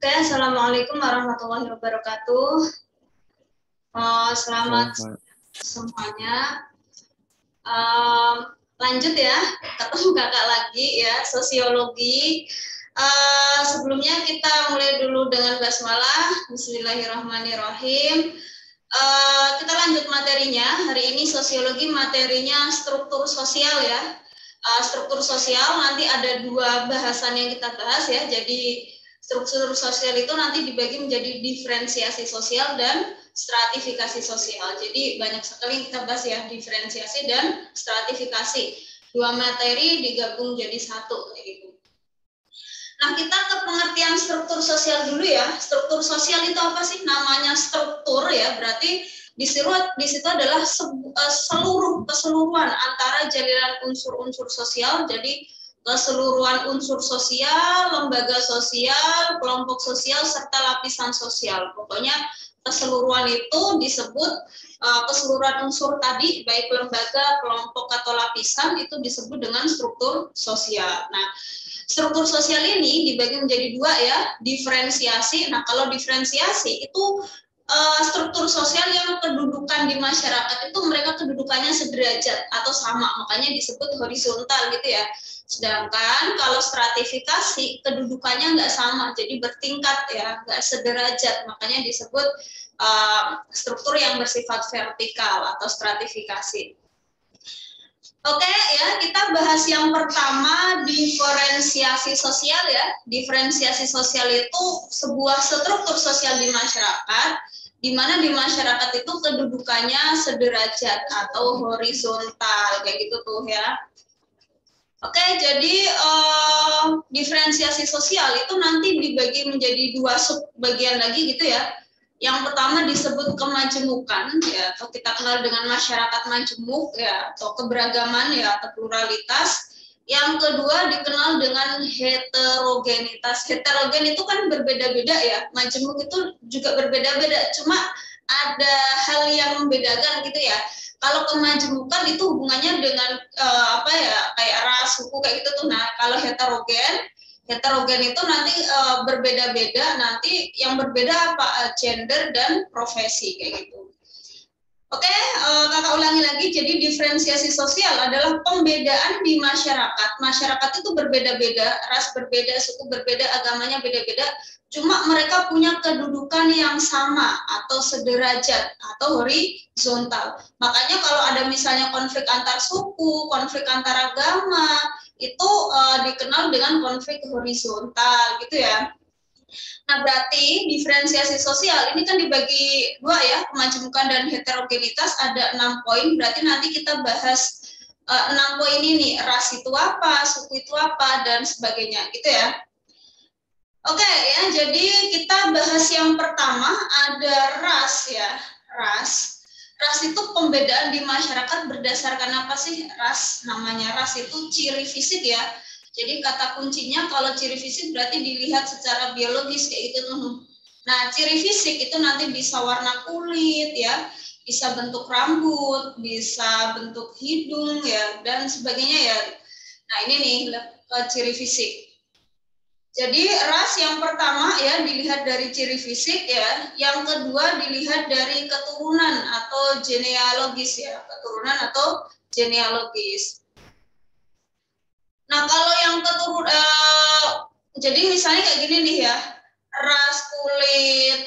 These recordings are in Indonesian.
Oke, Assalamualaikum warahmatullahi wabarakatuh. Selamat Selamat. semuanya. Um, Lanjut ya, ketemu kakak lagi ya, sosiologi. Sebelumnya kita mulai dulu dengan basmalah. Bismillahirrahmanirrahim. Kita lanjut materinya. Hari ini sosiologi materinya struktur sosial ya. Struktur sosial nanti ada dua bahasan yang kita bahas ya. Jadi struktur sosial itu nanti dibagi menjadi diferensiasi sosial dan stratifikasi sosial. Jadi banyak sekali yang kita bahas ya, diferensiasi dan stratifikasi. Dua materi digabung jadi satu gitu. Nah, kita ke pengertian struktur sosial dulu ya. Struktur sosial itu apa sih? Namanya struktur ya, berarti di situ adalah keseluruhan antara jaringan unsur-unsur sosial. Jadi keseluruhan unsur sosial, lembaga sosial, kelompok sosial, serta lapisan sosial. Pokoknya keseluruhan itu disebut keseluruhan unsur tadi, baik lembaga, kelompok, atau lapisan, itu disebut dengan struktur sosial. Nah, struktur sosial ini dibagi menjadi dua ya, diferensiasi. Nah, kalau diferensiasi itu struktur sosial yang kedudukan di masyarakat itu mereka kedudukannya sederajat atau sama, makanya disebut horizontal gitu ya. Sedangkan kalau stratifikasi kedudukannya nggak sama, jadi bertingkat ya, nggak sederajat, makanya disebut struktur yang bersifat vertikal atau stratifikasi. Oke ya, kita bahas yang pertama, diferensiasi sosial ya. Diferensiasi sosial itu sebuah struktur sosial di masyarakat, di mana di masyarakat itu kedudukannya sederajat atau horizontal, kayak gitu tuh ya. Oke, jadi diferensiasi sosial itu nanti dibagi menjadi dua subbagian lagi gitu ya. Yang pertama disebut kemajemukan ya, atau kita kenal dengan masyarakat majemuk ya, atau keberagaman ya, atau pluralitas. Yang kedua dikenal dengan heterogenitas. Heterogen itu kan berbeda-beda ya, majemuk itu juga berbeda-beda, cuma ada hal yang membedakan gitu ya. Kalau kemajemukan itu hubungannya dengan apa ya, kayak ras, suku, kayak gitu tuh. Nah, kalau heterogen itu nanti berbeda-beda, nanti yang berbeda apa, gender dan profesi kayak gitu. Oke, kakak ulangi lagi. Jadi diferensiasi sosial adalah pembedaan di masyarakat. Masyarakat itu berbeda-beda, ras berbeda, suku berbeda, agamanya beda-beda. Cuma mereka punya kedudukan yang sama atau sederajat atau horizontal. Makanya kalau ada misalnya konflik antar suku, konflik antar agama, itu dikenal dengan konflik horizontal gitu ya. Nah, berarti diferensiasi sosial ini kan dibagi dua ya, kemajemukan dan heterogenitas, ada 6 poin. Berarti nanti kita bahas 6 poin ini, ras itu apa, suku itu apa, dan sebagainya gitu ya. Oke ya, jadi kita bahas yang pertama, ada ras ya. Ras itu pembedaan di masyarakat berdasarkan apa sih ras? Namanya ras itu ciri fisik ya. Jadi kata kuncinya kalau ciri fisik berarti dilihat secara biologis kayak gitu tuh. Nah, ciri fisik itu nanti bisa warna kulit ya, bisa bentuk rambut, bisa bentuk hidung ya, dan sebagainya ya. Nah, ini nih ciri fisik. Jadi ras yang pertama ya dilihat dari ciri fisik ya, yang kedua dilihat dari keturunan atau genealogis ya, keturunan atau genealogis. Nah, kalau yang jadi misalnya kayak gini nih ya, ras kulit,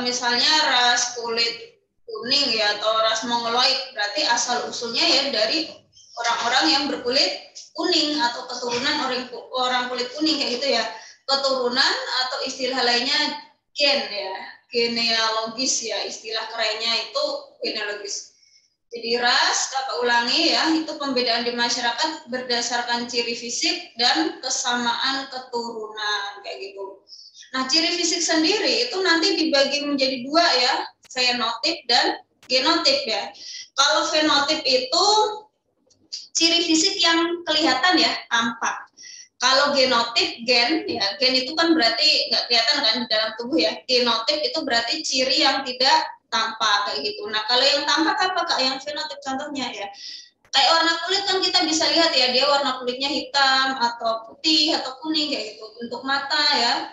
misalnya ras kulit kuning ya, atau ras mongoloid, berarti asal usulnya ya dari orang-orang yang berkulit kuning atau keturunan orang kulit kuning kayak gitu ya. Keturunan atau istilah lainnya gen ya, genealogis ya, istilah kerennya itu genealogis. Jadi ras, kakak ulangi ya, itu pembedaan di masyarakat berdasarkan ciri fisik dan kesamaan keturunan kayak gitu. Nah, ciri fisik sendiri itu nanti dibagi menjadi dua ya, fenotip dan genotip ya. Kalau fenotip itu ciri fisik yang kelihatan ya, tampak. Kalau genotip, gen itu kan berarti nggak kelihatan kan di dalam tubuh ya. Genotip itu berarti ciri yang tidak tampak kayak gitu. Nah, kalau yang tampak apa kak? Yang fenotip contohnya ya. Kayak warna kulit kan kita bisa lihat ya, dia warna kulitnya hitam atau putih atau kuning kayak gitu. Bentuk mata ya,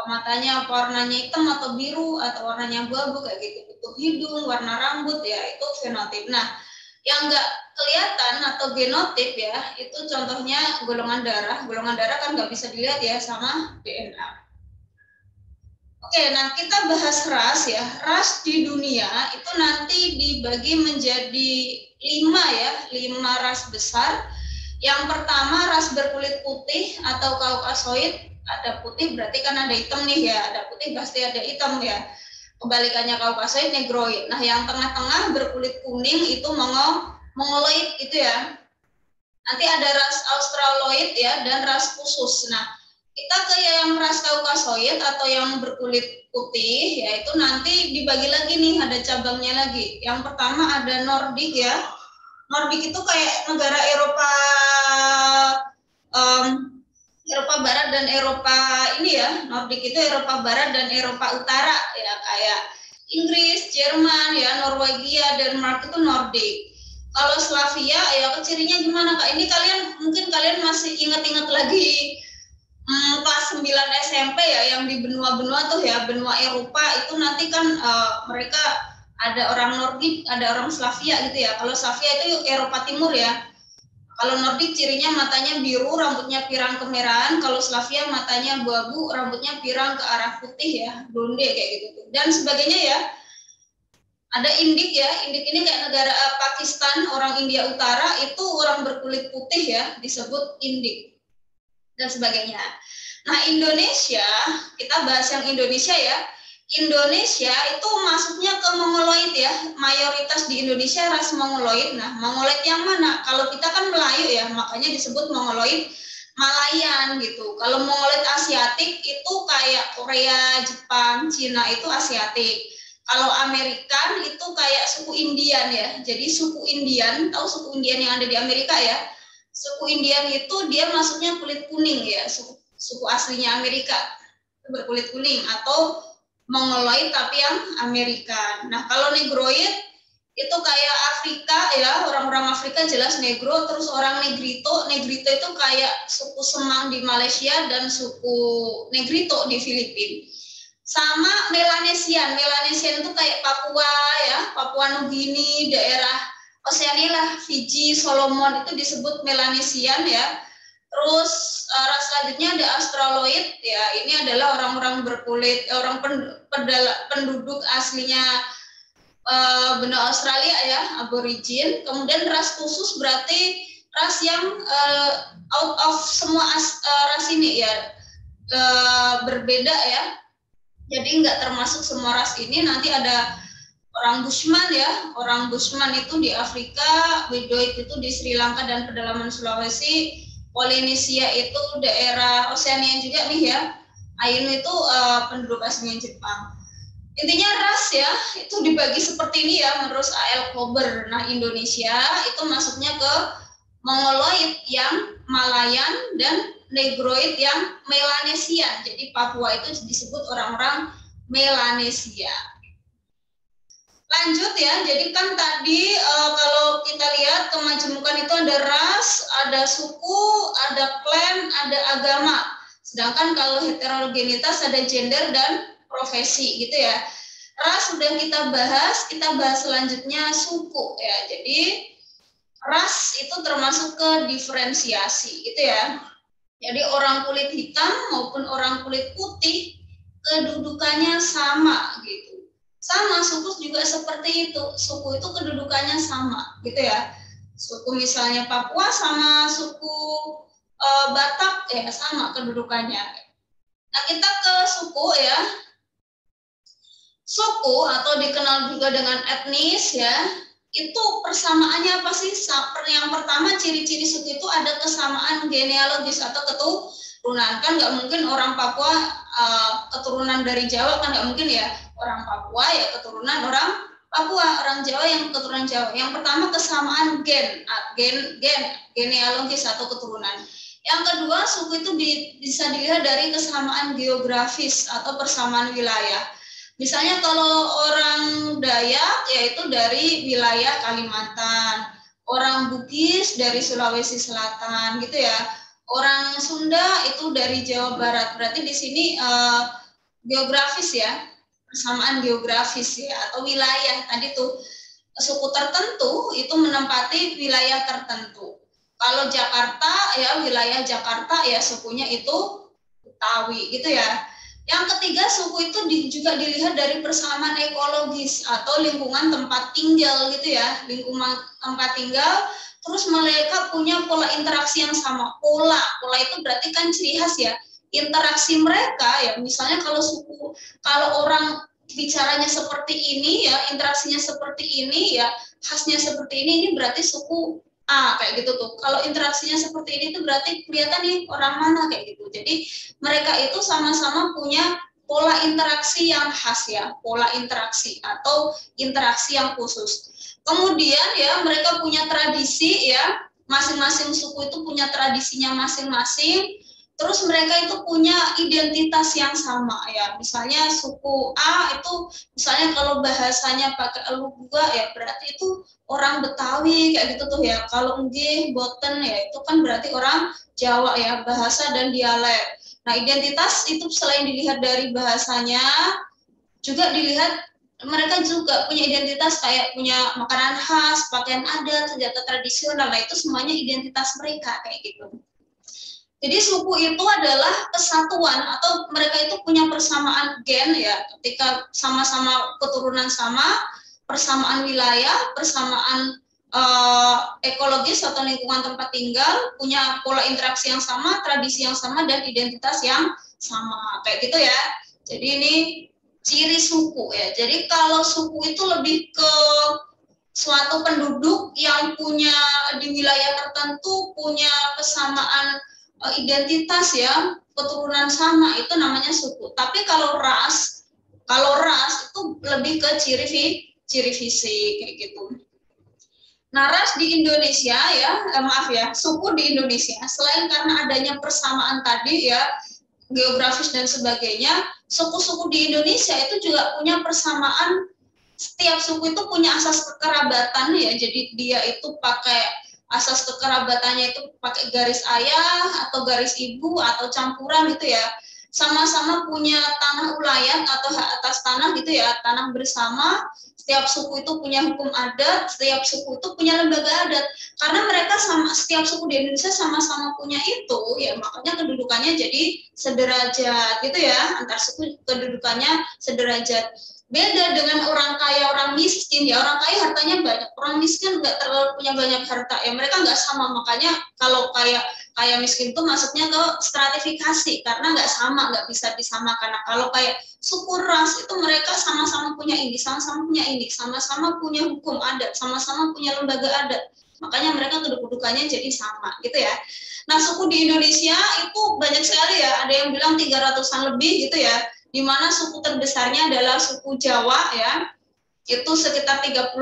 matanya warnanya hitam atau biru atau warnanya abu-abu kayak gitu. Bentuk hidung, warna rambut ya itu fenotip. Nah, yang nggak kelihatan atau genotip ya itu contohnya golongan darah. Golongan darah kan nggak bisa dilihat ya sama DNA. Oke, nah kita bahas ras ya. Ras di dunia itu nanti dibagi menjadi 5 ras besar. Yang pertama ras berkulit putih atau Kaukasoid. Ada putih berarti kan ada hitam nih ya, ada putih pasti ada hitam ya. Kebalikannya Kaukasoid, Negroid. Nah yang tengah-tengah berkulit kuning itu Mongoloid itu ya. Nanti ada ras Australoid ya dan ras khusus. Nah kita ke yang ras Kaukasoid atau yang berkulit putih yaitu nanti dibagi lagi nih, ada cabangnya lagi. Yang pertama ada Nordik ya. Nordik itu kayak negara Eropa Eropa Barat dan Eropa ini ya. Nordik itu Eropa Barat dan Eropa Utara ya, kayak Inggris, Jerman ya, Norwegia, Denmark itu Nordik. Kalau Slavia ya cirinya gimana Kak? Ini mungkin kalian masih ingat-ingat lagi kelas 9 SMP ya, yang di benua-benua tuh ya, benua Eropa itu nanti kan mereka ada orang Nordik, ada orang Slavia gitu ya. Kalau Slavia itu Eropa Timur ya. Kalau Nordik cirinya matanya biru, rambutnya pirang kemerahan. Kalau Slavia matanya abu-abu, rambutnya pirang ke arah putih ya, blonde kayak gitu. Dan sebagainya ya. Ada Indik ya, Indik ini kayak negara Pakistan, orang India Utara, itu orang berkulit putih ya, disebut Indik. Dan sebagainya. Nah Indonesia, kita bahas yang Indonesia ya. Indonesia itu masuknya ke Mongoloid ya, mayoritas di Indonesia ras Mongoloid. Nah Mongoloid yang mana? Kalau kita kan Melayu ya, makanya disebut Mongoloid Malayan gitu. Kalau Mongoloid Asiatik itu kayak Korea, Jepang, Cina itu Asiatik. Kalau Amerikan itu kayak suku Indian ya. Jadi suku Indian, tahu suku Indian yang ada di Amerika ya? Suku Indian itu dia masuknya kulit kuning ya, suku aslinya Amerika berkulit kuning, atau Mongoloid tapi yang Amerika. Nah kalau Negroid itu kayak Afrika ya, orang-orang Afrika jelas Negro, terus orang Negrito itu kayak suku Semang di Malaysia dan suku Negrito di Filipina. Sama Melanesian itu kayak Papua ya, Papua Nugini, daerah Oseania lah, Fiji, Solomon itu disebut Melanesian ya. Terus ras selanjutnya ada Australoid ya, ini adalah orang-orang berkulit, orang penduduk aslinya benua Australia ya, aborigin. Kemudian ras khusus berarti ras yang out of semua ras ini ya, berbeda ya. Jadi nggak termasuk semua ras ini. Nanti ada orang Bushman ya, orang Bushman itu di Afrika, Widoid itu di Sri Lanka dan pedalaman Sulawesi, Polinesia itu daerah Oseania juga nih ya, Ainu itu penduduk aslinya Jepang. Intinya ras ya, itu dibagi seperti ini ya menurut A.L. Kober. Nah Indonesia itu masuknya ke Mongoloid yang Malayan dan Negroid yang Melanesian. Jadi Papua itu disebut orang-orang Melanesia. Lanjut ya, jadi kan tadi kalau kita lihat kemajemukan itu ada ras, ada suku, ada klan, ada agama. Sedangkan kalau heterogenitas ada gender dan profesi gitu ya. Ras sudah kita bahas selanjutnya suku ya. Jadi ras itu termasuk ke diferensiasi gitu ya. Jadi orang kulit hitam maupun orang kulit putih kedudukannya sama gitu. Sama, suku juga seperti itu. Suku itu kedudukannya sama gitu ya. Suku misalnya Papua sama suku Batak ya sama kedudukannya. Nah kita ke suku ya. Suku atau dikenal juga dengan etnis ya. Itu persamaannya apa sih? Yang pertama ciri-ciri suku itu ada kesamaan genealogis atau keturunan. Kan nggak mungkin orang Papua keturunan dari Jawa, kan nggak mungkin ya. Orang Papua ya keturunan orang Papua, orang Jawa yang keturunan Jawa. Yang pertama kesamaan genealogis atau keturunan. Yang kedua suku itu bisa dilihat dari kesamaan geografis atau persamaan wilayah. Misalnya kalau orang Dayak yaitu dari wilayah Kalimantan, orang Bugis dari Sulawesi Selatan gitu ya. Orang Sunda itu dari Jawa Barat. Berarti di sini geografis ya, persamaan geografis ya, atau wilayah tadi tuh suku tertentu itu menempati wilayah tertentu. Kalau Jakarta ya wilayah Jakarta ya sukunya itu Betawi gitu ya. Yang ketiga suku itu juga dilihat dari persamaan ekologis atau lingkungan tempat tinggal gitu ya, lingkungan tempat tinggal. Terus mereka punya pola interaksi yang sama. Pola itu berarti kan ciri khas ya. Interaksi mereka ya, misalnya kalau orang bicaranya seperti ini ya, interaksinya seperti ini ya, khasnya seperti ini berarti suku A kayak gitu tuh. Kalau interaksinya seperti ini tuh berarti kelihatan nih orang mana kayak gitu. Jadi mereka itu sama-sama punya pola interaksi yang khas ya, pola interaksi atau interaksi yang khusus. Kemudian ya mereka punya tradisi ya, masing-masing suku itu punya tradisinya masing-masing. Terus mereka itu punya identitas yang sama ya. Misalnya suku A itu misalnya kalau bahasanya pakai elu juga ya berarti itu orang Betawi kayak gitu tuh ya. Kalau nggih boten ya itu kan berarti orang Jawa ya, bahasa dan dialek. Nah, identitas itu selain dilihat dari bahasanya juga dilihat mereka juga punya identitas kayak punya makanan khas, pakaian adat, senjata tradisional. Nah, itu semuanya identitas mereka kayak gitu. Jadi suku itu adalah kesatuan atau mereka itu punya persamaan gen ya, ketika sama-sama keturunan sama, persamaan wilayah, persamaan ekologis atau lingkungan tempat tinggal, punya pola interaksi yang sama, tradisi yang sama, dan identitas yang sama kayak gitu ya. Jadi ini ciri suku ya. Jadi kalau suku itu lebih ke suatu penduduk yang punya di wilayah tertentu punya kesamaan identitas ya, keturunan sama, itu namanya suku. Tapi kalau ras itu lebih ke ciri fisik kayak gitu. Nah, ras di Indonesia ya, maaf ya, suku di Indonesia selain karena adanya persamaan tadi ya, geografis dan sebagainya, suku-suku di Indonesia itu juga punya persamaan. Setiap suku itu punya asas kekerabatan ya, jadi dia itu pakai asas kekerabatannya itu pakai garis ayah atau garis ibu atau campuran gitu ya. Sama-sama punya tanah ulayat atau hak atas tanah gitu ya, tanah bersama. Setiap suku itu punya hukum adat, setiap suku itu punya lembaga adat. Karena mereka setiap suku di Indonesia sama-sama punya itu, ya makanya kedudukannya jadi sederajat gitu ya, antar suku kedudukannya sederajat. Beda dengan orang kaya, orang miskin ya, orang kaya hartanya banyak, orang miskin nggak terlalu punya banyak harta ya, mereka nggak sama. Makanya kalau kaya miskin itu masuknya ke stratifikasi karena nggak sama, nggak bisa disamakan. Nah, kalau kayak suku ras itu mereka sama-sama punya ini, sama-sama punya ini, sama-sama punya hukum adat, sama-sama punya lembaga adat, makanya mereka kedudukannya jadi sama gitu ya. Nah, suku di Indonesia itu banyak sekali ya, ada yang bilang 300-an lebih gitu ya, di mana suku terbesarnya adalah suku Jawa ya, itu sekitar 35%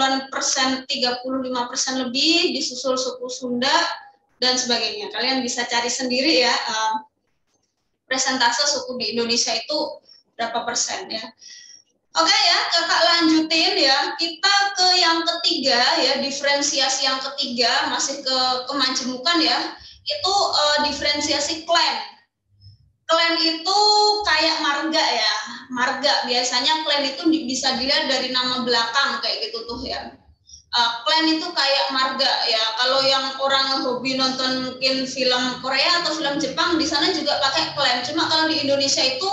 lebih, disusul suku Sunda dan sebagainya. Kalian bisa cari sendiri ya, presentase suku di Indonesia itu berapa persen ya. Oke ya, kakak lanjutin ya, kita ke yang ketiga ya, diferensiasi yang ketiga, masih ke kemajemukan ya, itu diferensiasi klan. Klan itu kayak marga ya, marga biasanya klan itu bisa dilihat dari nama belakang kayak gitu tuh ya. Klan itu kayak marga ya. Kalau yang orang hobi nonton mungkin film Korea atau film Jepang, di sana juga pakai klan. Cuma kalau di Indonesia itu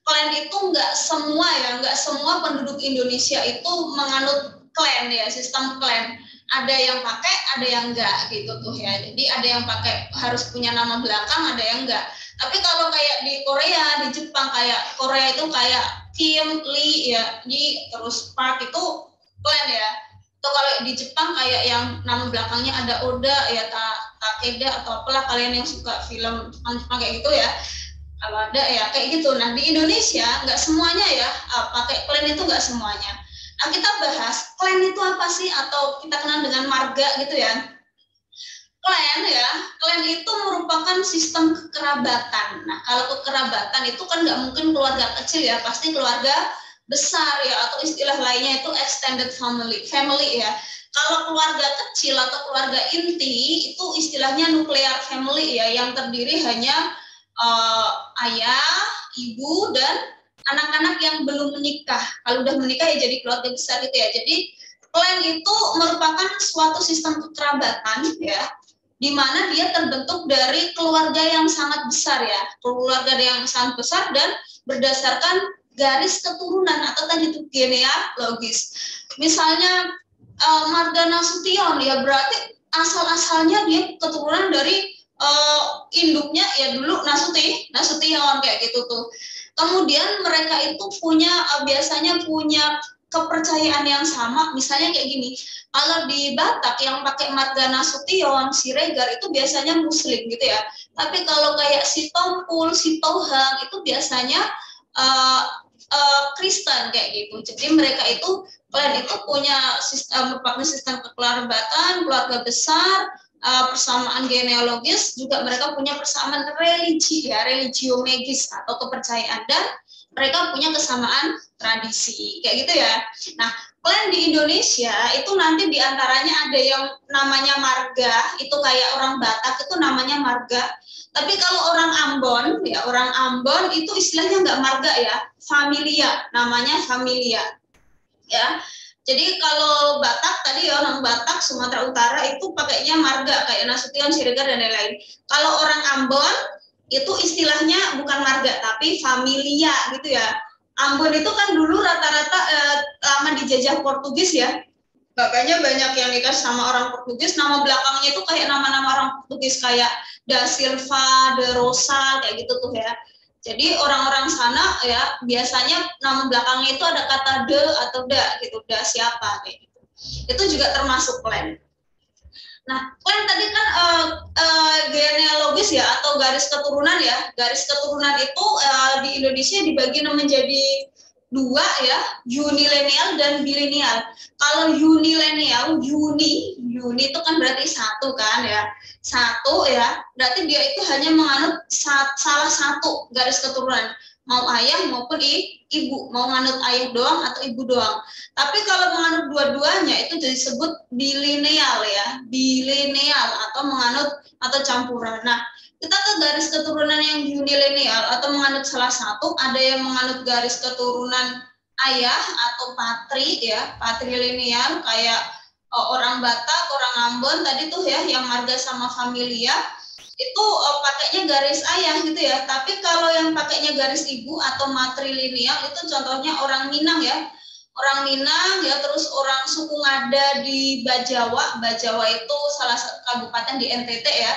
klan itu nggak semua ya, nggak semua penduduk Indonesia itu menganut klan ya, sistem klan. Ada yang pakai, ada yang enggak gitu tuh ya. Jadi ada yang pakai harus punya nama belakang, ada yang enggak. Tapi kalau kayak di Korea, di Jepang, kayak Korea itu kayak Kim, Lee ya, di terus Park itu klan ya. Atau kalau di Jepang kayak yang nama belakangnya ada Oda ya, Takeda atau apalah, kalian yang suka film Jepang kayak gitu ya. Kalau ada ya kayak gitu. Nah, di Indonesia nggak semuanya ya, pakai klan itu nggak semuanya. Nah, kita bahas klan itu apa sih, atau kita kenal dengan marga gitu ya. Klan ya, klan itu merupakan sistem kekerabatan. Nah, kalau kekerabatan itu kan nggak mungkin keluarga kecil ya, pasti keluarga besar ya, atau istilah lainnya itu extended family ya. Kalau keluarga kecil atau keluarga inti itu istilahnya nuclear family ya, yang terdiri hanya ayah, ibu, dan anak-anak yang belum menikah. Kalau udah menikah ya jadi keluarga besar gitu ya. Jadi klan itu merupakan suatu sistem kekerabatan ya, di mana dia terbentuk dari keluarga yang sangat besar ya, keluarga yang sangat besar dan berdasarkan garis keturunan atau tadi itu genealogis. Misalnya Marga Nasution ya berarti asal-asalnya dia keturunan dari induknya ya dulu Nasution kayak gitu tuh. Kemudian mereka itu punya biasanya punya kepercayaan yang sama, misalnya kayak gini. Kalau di Batak yang pakai Marga Nasution, Siregar itu biasanya Muslim gitu ya. Tapi kalau kayak si Tompul, si Tohang itu biasanya Kristen kayak gitu. Jadi mereka itu klan itu punya merupakan sistem kekerabatan, keluarga besar, persamaan genealogis, juga mereka punya persamaan religi ya, religio magis atau kepercayaan, dan mereka punya kesamaan tradisi kayak gitu ya. Nah, klan di Indonesia itu nanti diantaranya ada yang namanya marga, itu kayak orang Batak itu namanya marga. Tapi kalau orang Ambon ya, orang Ambon itu istilahnya nggak marga ya, familia, namanya familia ya. Jadi kalau Batak tadi ya, orang Batak Sumatera Utara itu pakainya marga kayak Nasution, Siregar dan lain-lain. Kalau orang Ambon itu istilahnya bukan marga tapi familia gitu ya. Ambon itu kan dulu rata-rata lama dijajah Portugis ya. Makanya banyak yang nikah sama orang Portugis, nama belakangnya itu kayak nama-nama orang Portugis kayak Da Silva, De Rosa kayak gitu tuh ya. Jadi orang-orang sana ya biasanya nama belakangnya itu ada kata de atau da gitu, da siapa kayak gitu. Itu juga termasuk klan. Nah, klan tadi kan genealogis ya atau garis keturunan ya. Garis keturunan itu di Indonesia dibagi menjadi dua ya, unilenial dan bilenial. Kalau unilenial, uni itu kan berarti satu kan ya. Satu ya, berarti dia itu hanya menganut salah satu garis keturunan, mau ayah maupun ibu, mau menganut ayah doang atau ibu doang. Tapi kalau menganut dua-duanya itu disebut bilineal ya, bilineal atau menganut atau campuran. Nah, kita ke garis keturunan yang unilineal atau menganut salah satu, ada yang menganut garis keturunan ayah atau patri ya, patrilineal kayak orang Batak, orang Ambon tadi tuh ya, yang marga sama familia itu pakainya garis ayah gitu ya. Tapi kalau yang pakainya garis ibu atau matrilineal itu contohnya orang Minang ya. Orang Minang ya, terus orang suku Ngada di Bajawa. Bajawa itu salah satu kabupaten di NTT ya.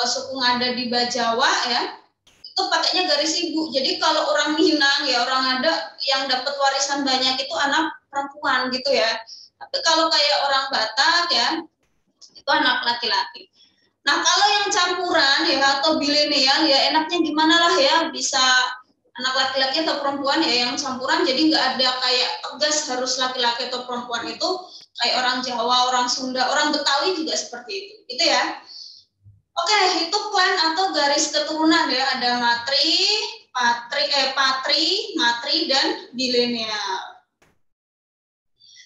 Suku Ngada di Bajawa ya. Itu pakainya garis ibu. Jadi kalau orang Minang ya, orang Ngada yang dapat warisan banyak itu anak perempuan gitu ya. Tapi kalau kayak orang Batak ya, itu anak laki-laki. Nah, kalau yang campuran ya atau bilenial ya enaknya gimana lah ya, bisa anak laki-laki atau perempuan ya yang campuran, jadi nggak ada kayak tegas harus laki-laki atau perempuan itu kayak orang Jawa, orang Sunda, orang Betawi juga seperti itu. Itu ya. Oke, itu klan atau garis keturunan ya, ada patri, matri dan bilenial.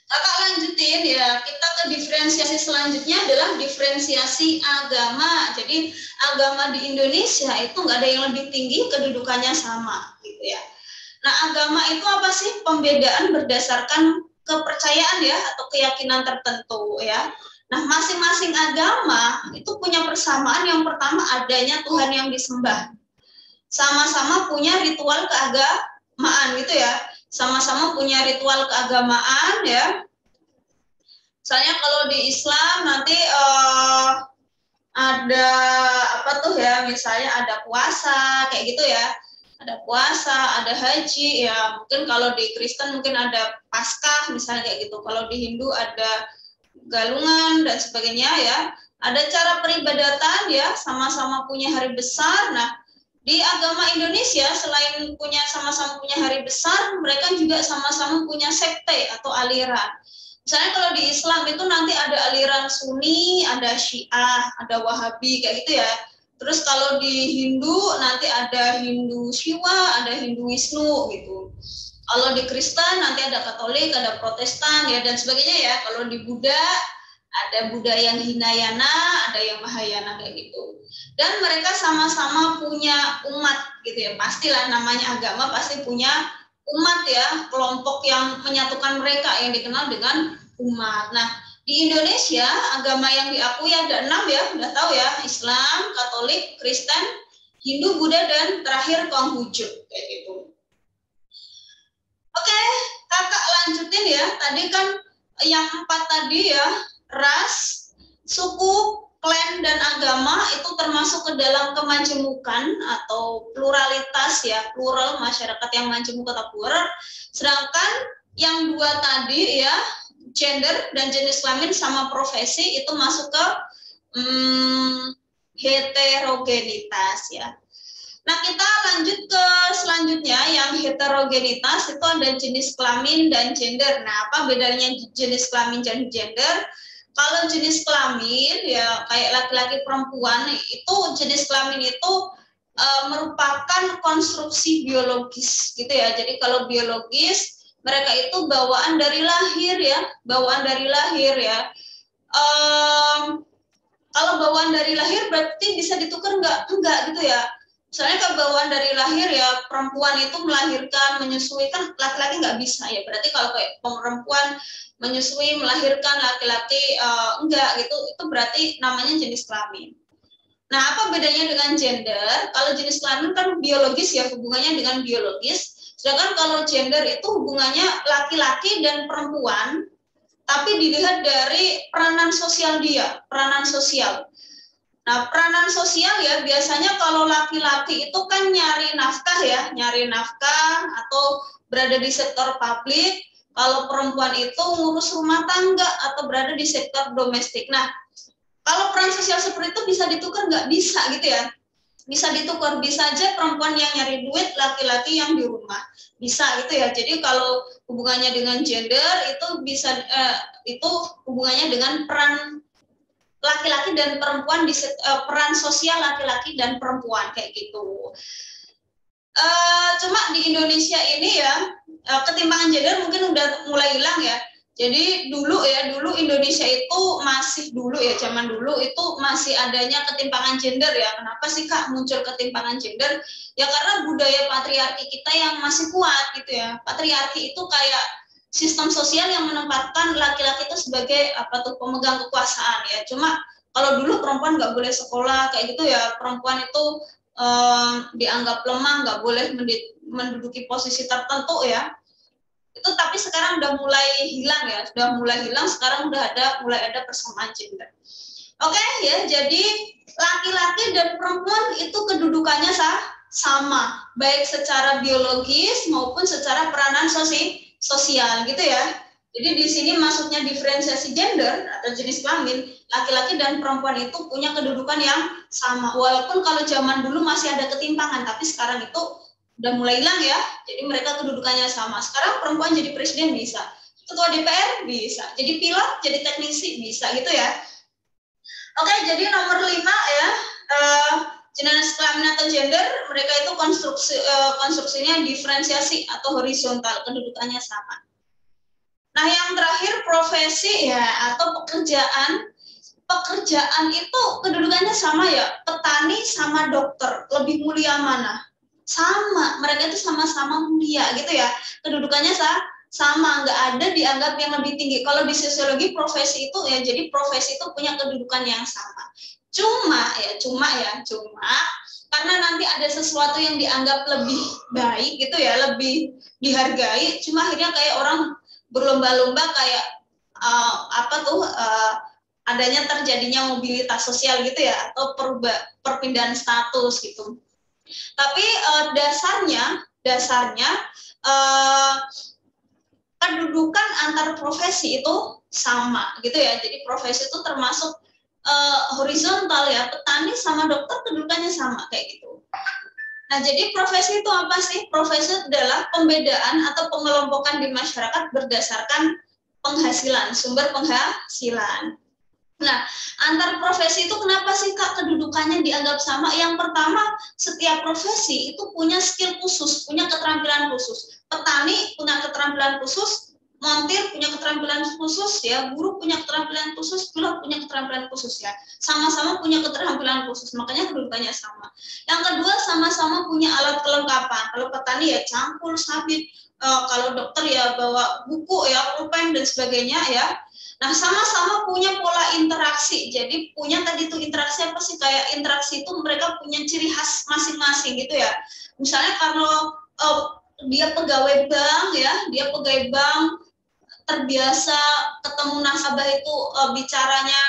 Kakak lanjutin ya, kita ke diferensiasi selanjutnya adalah diferensiasi agama. Jadi agama di Indonesia itu nggak ada yang lebih tinggi, kedudukannya sama gitu ya. Nah, agama itu apa sih? Pembedaan berdasarkan kepercayaan ya atau keyakinan tertentu ya. Nah, masing-masing agama itu punya persamaan. Yang pertama, adanya Tuhan yang disembah. Sama-sama punya ritual keagamaan gitu ya. Sama-sama punya ritual keagamaan ya. Misalnya kalau di Islam nanti ada apa tuh ya, misalnya ada puasa kayak gitu ya. Ada puasa, ada haji ya. Mungkin kalau di Kristen mungkin ada Paskah misalnya kayak gitu. Kalau di Hindu ada galungan dan sebagainya ya. Ada cara peribadatan ya, sama-sama punya hari besar. Nah, di agama Indonesia selain punya sama-sama punya hari besar, mereka juga sama-sama punya sekte atau aliran. Misalnya kalau di Islam itu nanti ada aliran Sunni, ada Syiah, ada Wahabi kayak gitu ya. Terus kalau di Hindu nanti ada Hindu Shiva, ada Hindu Wisnu gitu. Kalau di Kristen nanti ada Katolik, ada Protestan ya dan sebagainya ya. Kalau di Buddha ada Buddha yang Hinayana, ada yang Mahayana kayak gitu. Dan mereka sama-sama punya umat gitu ya. Pastilah namanya agama pasti punya umat ya, kelompok yang menyatukan mereka yang dikenal dengan umat. Nah, di Indonesia agama yang diakui ada 6 ya, udah tahu ya, Islam, Katolik, Kristen, Hindu, Buddha, dan terakhir Konghucu kayak gitu. Oke, kakak lanjutin ya. Tadi kan yang 4 tadi ya, ras, suku, klan, dan agama itu termasuk ke dalam kemajemukan atau pluralitas ya, plural masyarakat yang majemuk atau plural. Sedangkan yang 2 tadi ya, gender dan jenis kelamin sama profesi itu masuk ke heterogenitas ya. Nah, kita lanjut ke selanjutnya yang heterogenitas itu ada jenis kelamin dan gender. Nah, apa bedanya jenis kelamin dan gender? Kalau jenis kelamin ya kayak laki-laki perempuan itu jenis kelamin itu merupakan konstruksi biologis gitu ya. Jadi kalau biologis mereka itu bawaan dari lahir ya, bawaan dari lahir ya. Kalau bawaan dari lahir berarti bisa ditukar enggak gitu ya. Soalnya kalau bawaan dari lahir ya perempuan itu melahirkan, menyusui kan laki-laki nggak bisa ya. Berarti kalau kayak perempuan menyusui, melahirkan laki-laki enggak gitu, itu berarti namanya jenis kelamin. Nah, apa bedanya dengan gender? Kalau jenis kelamin kan biologis ya, hubungannya dengan biologis. Sedangkan kalau gender itu hubungannya laki-laki dan perempuan, tapi dilihat dari peranan sosial dia, peranan sosial. Nah, peranan sosial ya biasanya kalau laki-laki itu kan nyari nafkah ya, nyari nafkah atau berada di sektor publik. Kalau perempuan itu ngurus rumah tangga atau berada di sektor domestik. Nah, kalau peran sosial seperti itu bisa ditukar nggak? Bisa gitu ya. Bisa ditukar, bisa aja perempuan yang nyari duit, laki-laki yang di rumah. Bisa gitu ya. Jadi kalau hubungannya dengan gender itu bisa itu hubungannya dengan peran laki-laki dan perempuan di peran sosial laki-laki dan perempuan kayak gitu. Cuma di Indonesia ini ya ketimpangan gender mungkin udah mulai hilang ya. Jadi dulu Indonesia itu masih dulu ya zaman dulu itu masih adanya ketimpangan gender ya. Kenapa sih Kak muncul ketimpangan gender? Ya karena budaya patriarki kita yang masih kuat gitu ya. Patriarki itu kayak sistem sosial yang menempatkan laki-laki itu sebagai pemegang kekuasaan ya. Cuma kalau dulu perempuan nggak boleh sekolah kayak gitu ya, perempuan itu dianggap lemah, nggak boleh menduduki posisi tertentu ya. Itu tapi sekarang udah mulai hilang ya, sekarang mulai ada persamaan gender. Oke ya, jadi laki-laki dan perempuan itu kedudukannya sama, baik secara biologis maupun secara peranan sosial gitu ya. Jadi di sini maksudnya diferensiasi gender atau jenis kelamin, laki-laki dan perempuan itu punya kedudukan yang sama. Walaupun kalau zaman dulu masih ada ketimpangan, tapi sekarang itu udah mulai hilang ya. Jadi mereka kedudukannya sama. Sekarang perempuan jadi presiden bisa, ketua DPR bisa, jadi pilot, jadi teknisi bisa gitu ya. Oke, jadi nomor 5 ya, jenis kelamin atau gender, mereka itu konstruksinya diferensiasi atau horizontal, kedudukannya sama. Nah, yang terakhir profesi ya atau pekerjaan. Pekerjaan itu kedudukannya sama ya, petani sama dokter, lebih mulia mana? Sama, mereka itu sama-sama mulia gitu ya. Kedudukannya sama, nggak ada dianggap yang lebih tinggi. Kalau di sosiologi profesi itu ya, jadi profesi itu punya kedudukan yang sama. Cuma karena nanti ada sesuatu yang dianggap lebih baik gitu ya, lebih dihargai, cuma akhirnya kayak orang berlomba-lomba kayak adanya terjadinya mobilitas sosial gitu ya atau perpindahan status gitu. Tapi dasarnya kedudukan antar profesi itu sama gitu ya. Jadi profesi itu termasuk horizontal ya. Petani sama dokter kedudukannya sama kayak gitu. Nah, jadi profesi itu apa sih? Profesi adalah pembedaan atau pengelompokan di masyarakat berdasarkan penghasilan, sumber penghasilan. Nah, antar profesi itu kenapa sih Kak kedudukannya dianggap sama? Yang pertama, setiap profesi itu punya skill khusus, punya keterampilan khusus. Petani punya keterampilan khusus, montir punya keterampilan khusus ya, guru punya keterampilan khusus, pilot punya keterampilan khusus ya. Sama-sama punya keterampilan khusus, makanya kedudukannya sama. Yang kedua, sama-sama punya alat kelengkapan. Kalau petani ya cangkul, sabit, kalau dokter ya bawa buku ya, pulpen dan sebagainya ya. Nah, sama-sama punya pola interaksi. Jadi punya tadi tuh interaksi apa sih? Kayak interaksi itu mereka punya ciri khas masing-masing gitu ya. Misalnya kalau dia pegawai bank ya, dia pegawai bank terbiasa ketemu nasabah itu bicaranya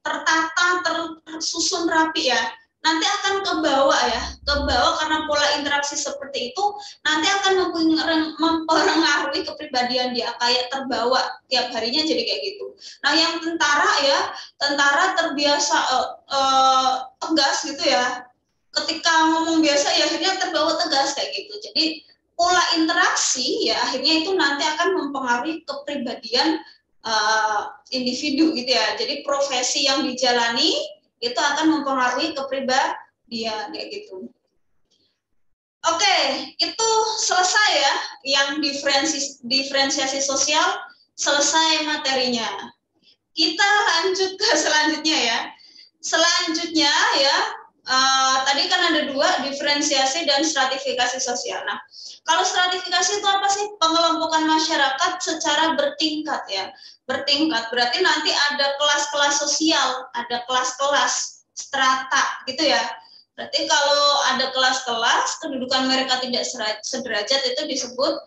tertata, tersusun rapi ya. Nanti akan ke bawah ya, ke bawah karena pola interaksi seperti itu nanti akan mempengaruhi kepribadian dia, kayak terbawa tiap harinya jadi kayak gitu. Nah, yang tentara ya, tentara terbiasa tegas gitu ya. Ketika ngomong biasa ya akhirnya terbawa tegas kayak gitu. Jadi pola interaksi ya akhirnya itu nanti akan mempengaruhi kepribadian individu gitu ya. Jadi profesi yang dijalani itu akan mempengaruhi kepribadian kayak gitu. Oke, itu selesai ya yang diferensiasi sosial, selesai materinya. Kita lanjut ke selanjutnya ya. Selanjutnya ya, tadi kan ada dua, diferensiasi dan stratifikasi sosial. Nah, kalau stratifikasi itu apa sih? Pengelompokan masyarakat secara bertingkat ya. Bertingkat berarti nanti ada kelas-kelas sosial, ada kelas-kelas strata gitu ya. Berarti kalau ada kelas-kelas, kedudukan mereka tidak sederajat itu disebut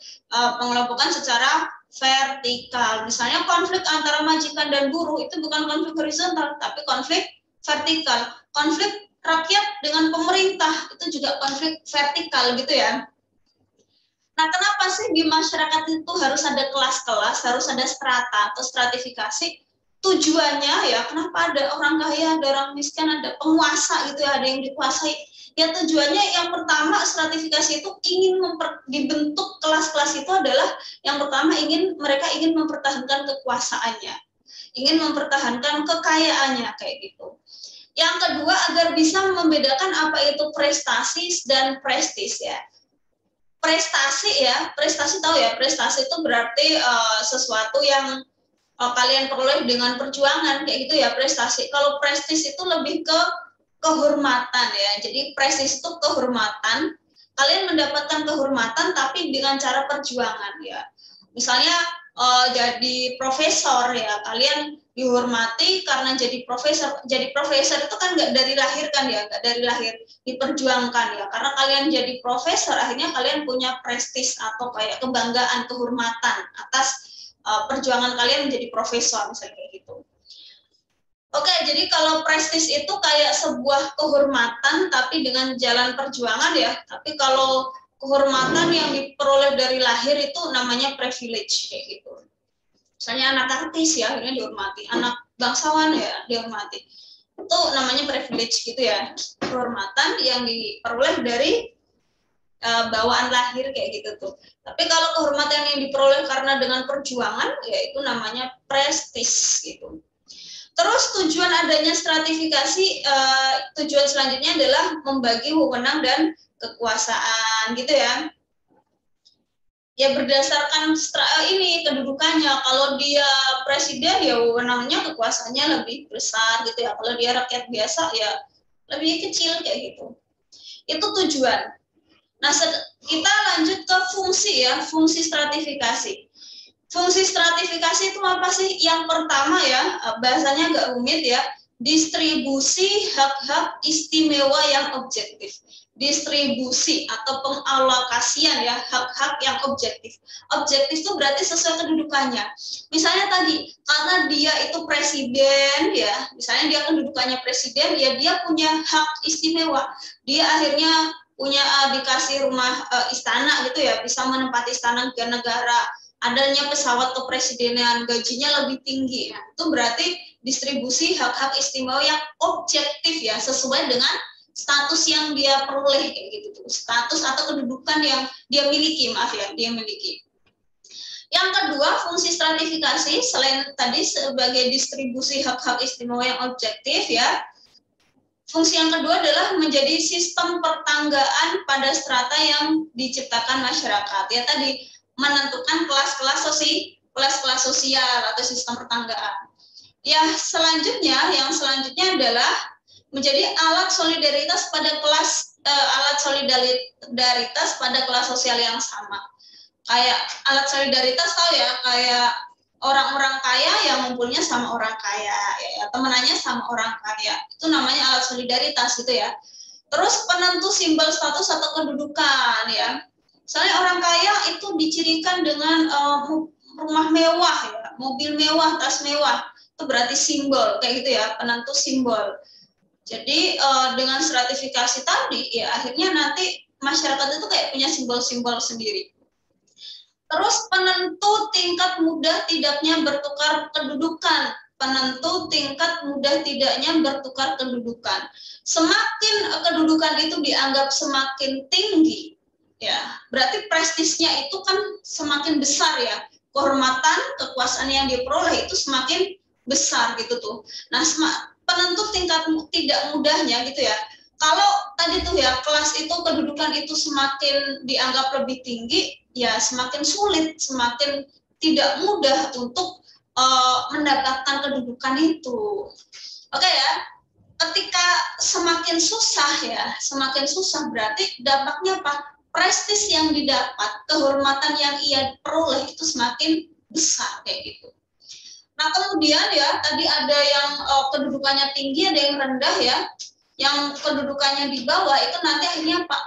pengelompokan secara vertikal. Misalnya konflik antara majikan dan buruh itu bukan konflik horizontal, tapi konflik vertikal. Konflik rakyat dengan pemerintah itu juga konflik vertikal gitu ya. Nah, kenapa sih di masyarakat itu harus ada kelas-kelas, harus ada strata atau stratifikasi? Tujuannya ya, kenapa ada orang kaya, ada orang miskin, ada penguasa gitu ya, ada yang dikuasai. Ya tujuannya yang pertama stratifikasi itu ingin dibentuk kelas-kelas itu adalah yang pertama mereka ingin mempertahankan kekuasaannya, ingin mempertahankan kekayaannya kayak gitu. Yang kedua agar bisa membedakan apa itu prestasi dan prestis ya. Prestasi ya, prestasi tahu ya, prestasi itu berarti sesuatu yang kalian peroleh dengan perjuangan kayak gitu ya, prestasi. Kalau prestis itu lebih ke kehormatan ya. Jadi prestis itu kehormatan. Kalian mendapatkan kehormatan tapi dengan cara perjuangan ya. Misalnya jadi profesor ya, kalian dihormati karena jadi profesor. Jadi profesor itu kan nggak dari lahir kan ya, nggak dari lahir, diperjuangkan ya. Karena kalian jadi profesor, akhirnya kalian punya prestis atau kayak kebanggaan, kehormatan atas perjuangan kalian menjadi profesor misalnya kayak gitu. Oke, jadi kalau prestis itu kayak sebuah kehormatan tapi dengan jalan perjuangan ya. Tapi kalau kehormatan yang diperoleh dari lahir itu namanya privilege kayak gitu. Misalnya anak artis ya akhirnya dihormati, anak bangsawan ya dihormati. Itu namanya privilege gitu ya. Kehormatan yang diperoleh dari bawaan lahir kayak gitu tuh. Tapi kalau kehormatan yang diperoleh karena dengan perjuangan ya itu namanya prestis gitu. Terus tujuan adanya stratifikasi, tujuan selanjutnya adalah membagi wewenang dan kekuasaan gitu ya. Ya berdasarkan ini kedudukannya, kalau dia presiden ya wewenangnya kekuasaannya lebih besar gitu ya. Kalau dia rakyat biasa ya lebih kecil kayak gitu. Itu tujuan. Nah, kita lanjut ke fungsi ya, fungsi stratifikasi. Fungsi stratifikasi itu apa sih? Yang pertama ya, bahasanya agak rumit ya, distribusi hak-hak istimewa yang objektif. Distribusi atau pengalokasian ya, hak-hak yang objektif. Objektif itu berarti sesuai kedudukannya. Misalnya tadi, karena dia itu presiden ya, misalnya dia kedudukannya presiden, ya dia punya hak istimewa. Dia akhirnya punya dikasih rumah istana gitu ya, bisa menempati istana negara, adanya pesawat kepresidenan, gajinya lebih tinggi. Nah, itu berarti distribusi hak-hak istimewa yang objektif ya, sesuai dengan status yang dia peroleh kayak gitu tuh. Status atau kedudukan yang dia miliki, maaf ya, dia miliki. Yang kedua, fungsi stratifikasi selain tadi sebagai distribusi hak-hak istimewa yang objektif ya, fungsi yang kedua adalah menjadi sistem pertanggaan pada strata yang diciptakan masyarakat. Ya tadi menentukan kelas-kelas sosial atau sistem pertanggaan. Ya yang selanjutnya adalah menjadi alat solidaritas pada kelas sosial yang sama. Kayak alat solidaritas tahu ya, kayak orang-orang kaya yang ngumpulnya sama orang kaya, ya, temenannya sama orang kaya, itu namanya alat solidaritas gitu ya. Terus penentu simbol status atau kedudukan ya. Soalnya orang kaya itu dicirikan dengan rumah mewah ya, mobil mewah, tas mewah, itu berarti simbol kayak gitu ya, penentu simbol. Jadi dengan stratifikasi tadi ya akhirnya nanti masyarakat itu kayak punya simbol-simbol sendiri. Terus penentu tingkat mudah tidaknya bertukar kedudukan. Penentu tingkat mudah tidaknya bertukar kedudukan. Semakin kedudukan itu dianggap semakin tinggi, ya berarti prestisnya itu kan semakin besar ya. Kehormatan, kekuasaan yang diperoleh itu semakin besar gitu tuh. Nah, penentu tingkat tidak mudahnya gitu ya. Kalau tadi tuh ya kelas itu kedudukan itu semakin dianggap lebih tinggi, ya semakin sulit, semakin tidak mudah untuk mendapatkan kedudukan itu. Oke ya, ketika semakin susah berarti dampaknya apa? Prestis yang didapat, kehormatan yang ia peroleh itu semakin besar kayak gitu. Nah kemudian ya tadi ada yang kedudukannya tinggi, ada yang rendah ya. Yang kedudukannya di bawah itu nanti akhirnya Pak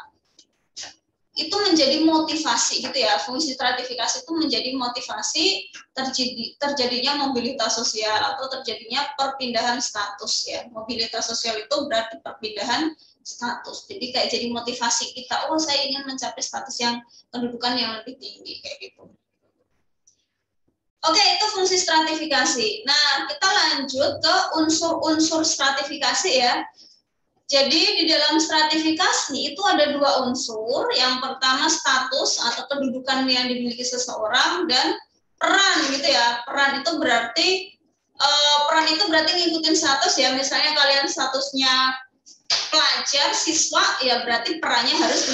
itu menjadi motivasi gitu ya. Fungsi stratifikasi itu menjadi motivasi terjadinya mobilitas sosial atau terjadinya perpindahan status ya. Mobilitas sosial itu berarti perpindahan status. Jadi kayak jadi motivasi kita, oh saya ingin mencapai status yang kedudukan yang lebih tinggi kayak gitu. Oke, itu fungsi stratifikasi. Nah, kita lanjut ke unsur-unsur stratifikasi ya. Jadi di dalam stratifikasi itu ada dua unsur. Yang pertama status atau kedudukan yang dimiliki seseorang dan peran gitu ya. Peran itu berarti ngikutin status ya. Misalnya kalian statusnya pelajar, siswa ya berarti perannya harus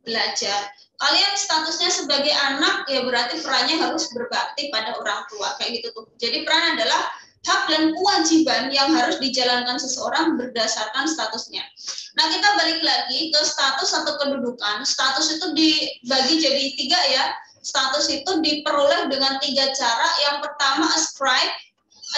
belajar. Kalian statusnya sebagai anak ya berarti perannya harus berbakti pada orang tua kayak gitu tuh. Jadi peran adalah hak dan kewajiban yang harus dijalankan seseorang berdasarkan statusnya. Nah, kita balik lagi ke status atau kedudukan. Status itu dibagi jadi 3 ya. Status itu diperoleh dengan 3 cara. Yang pertama ascribe.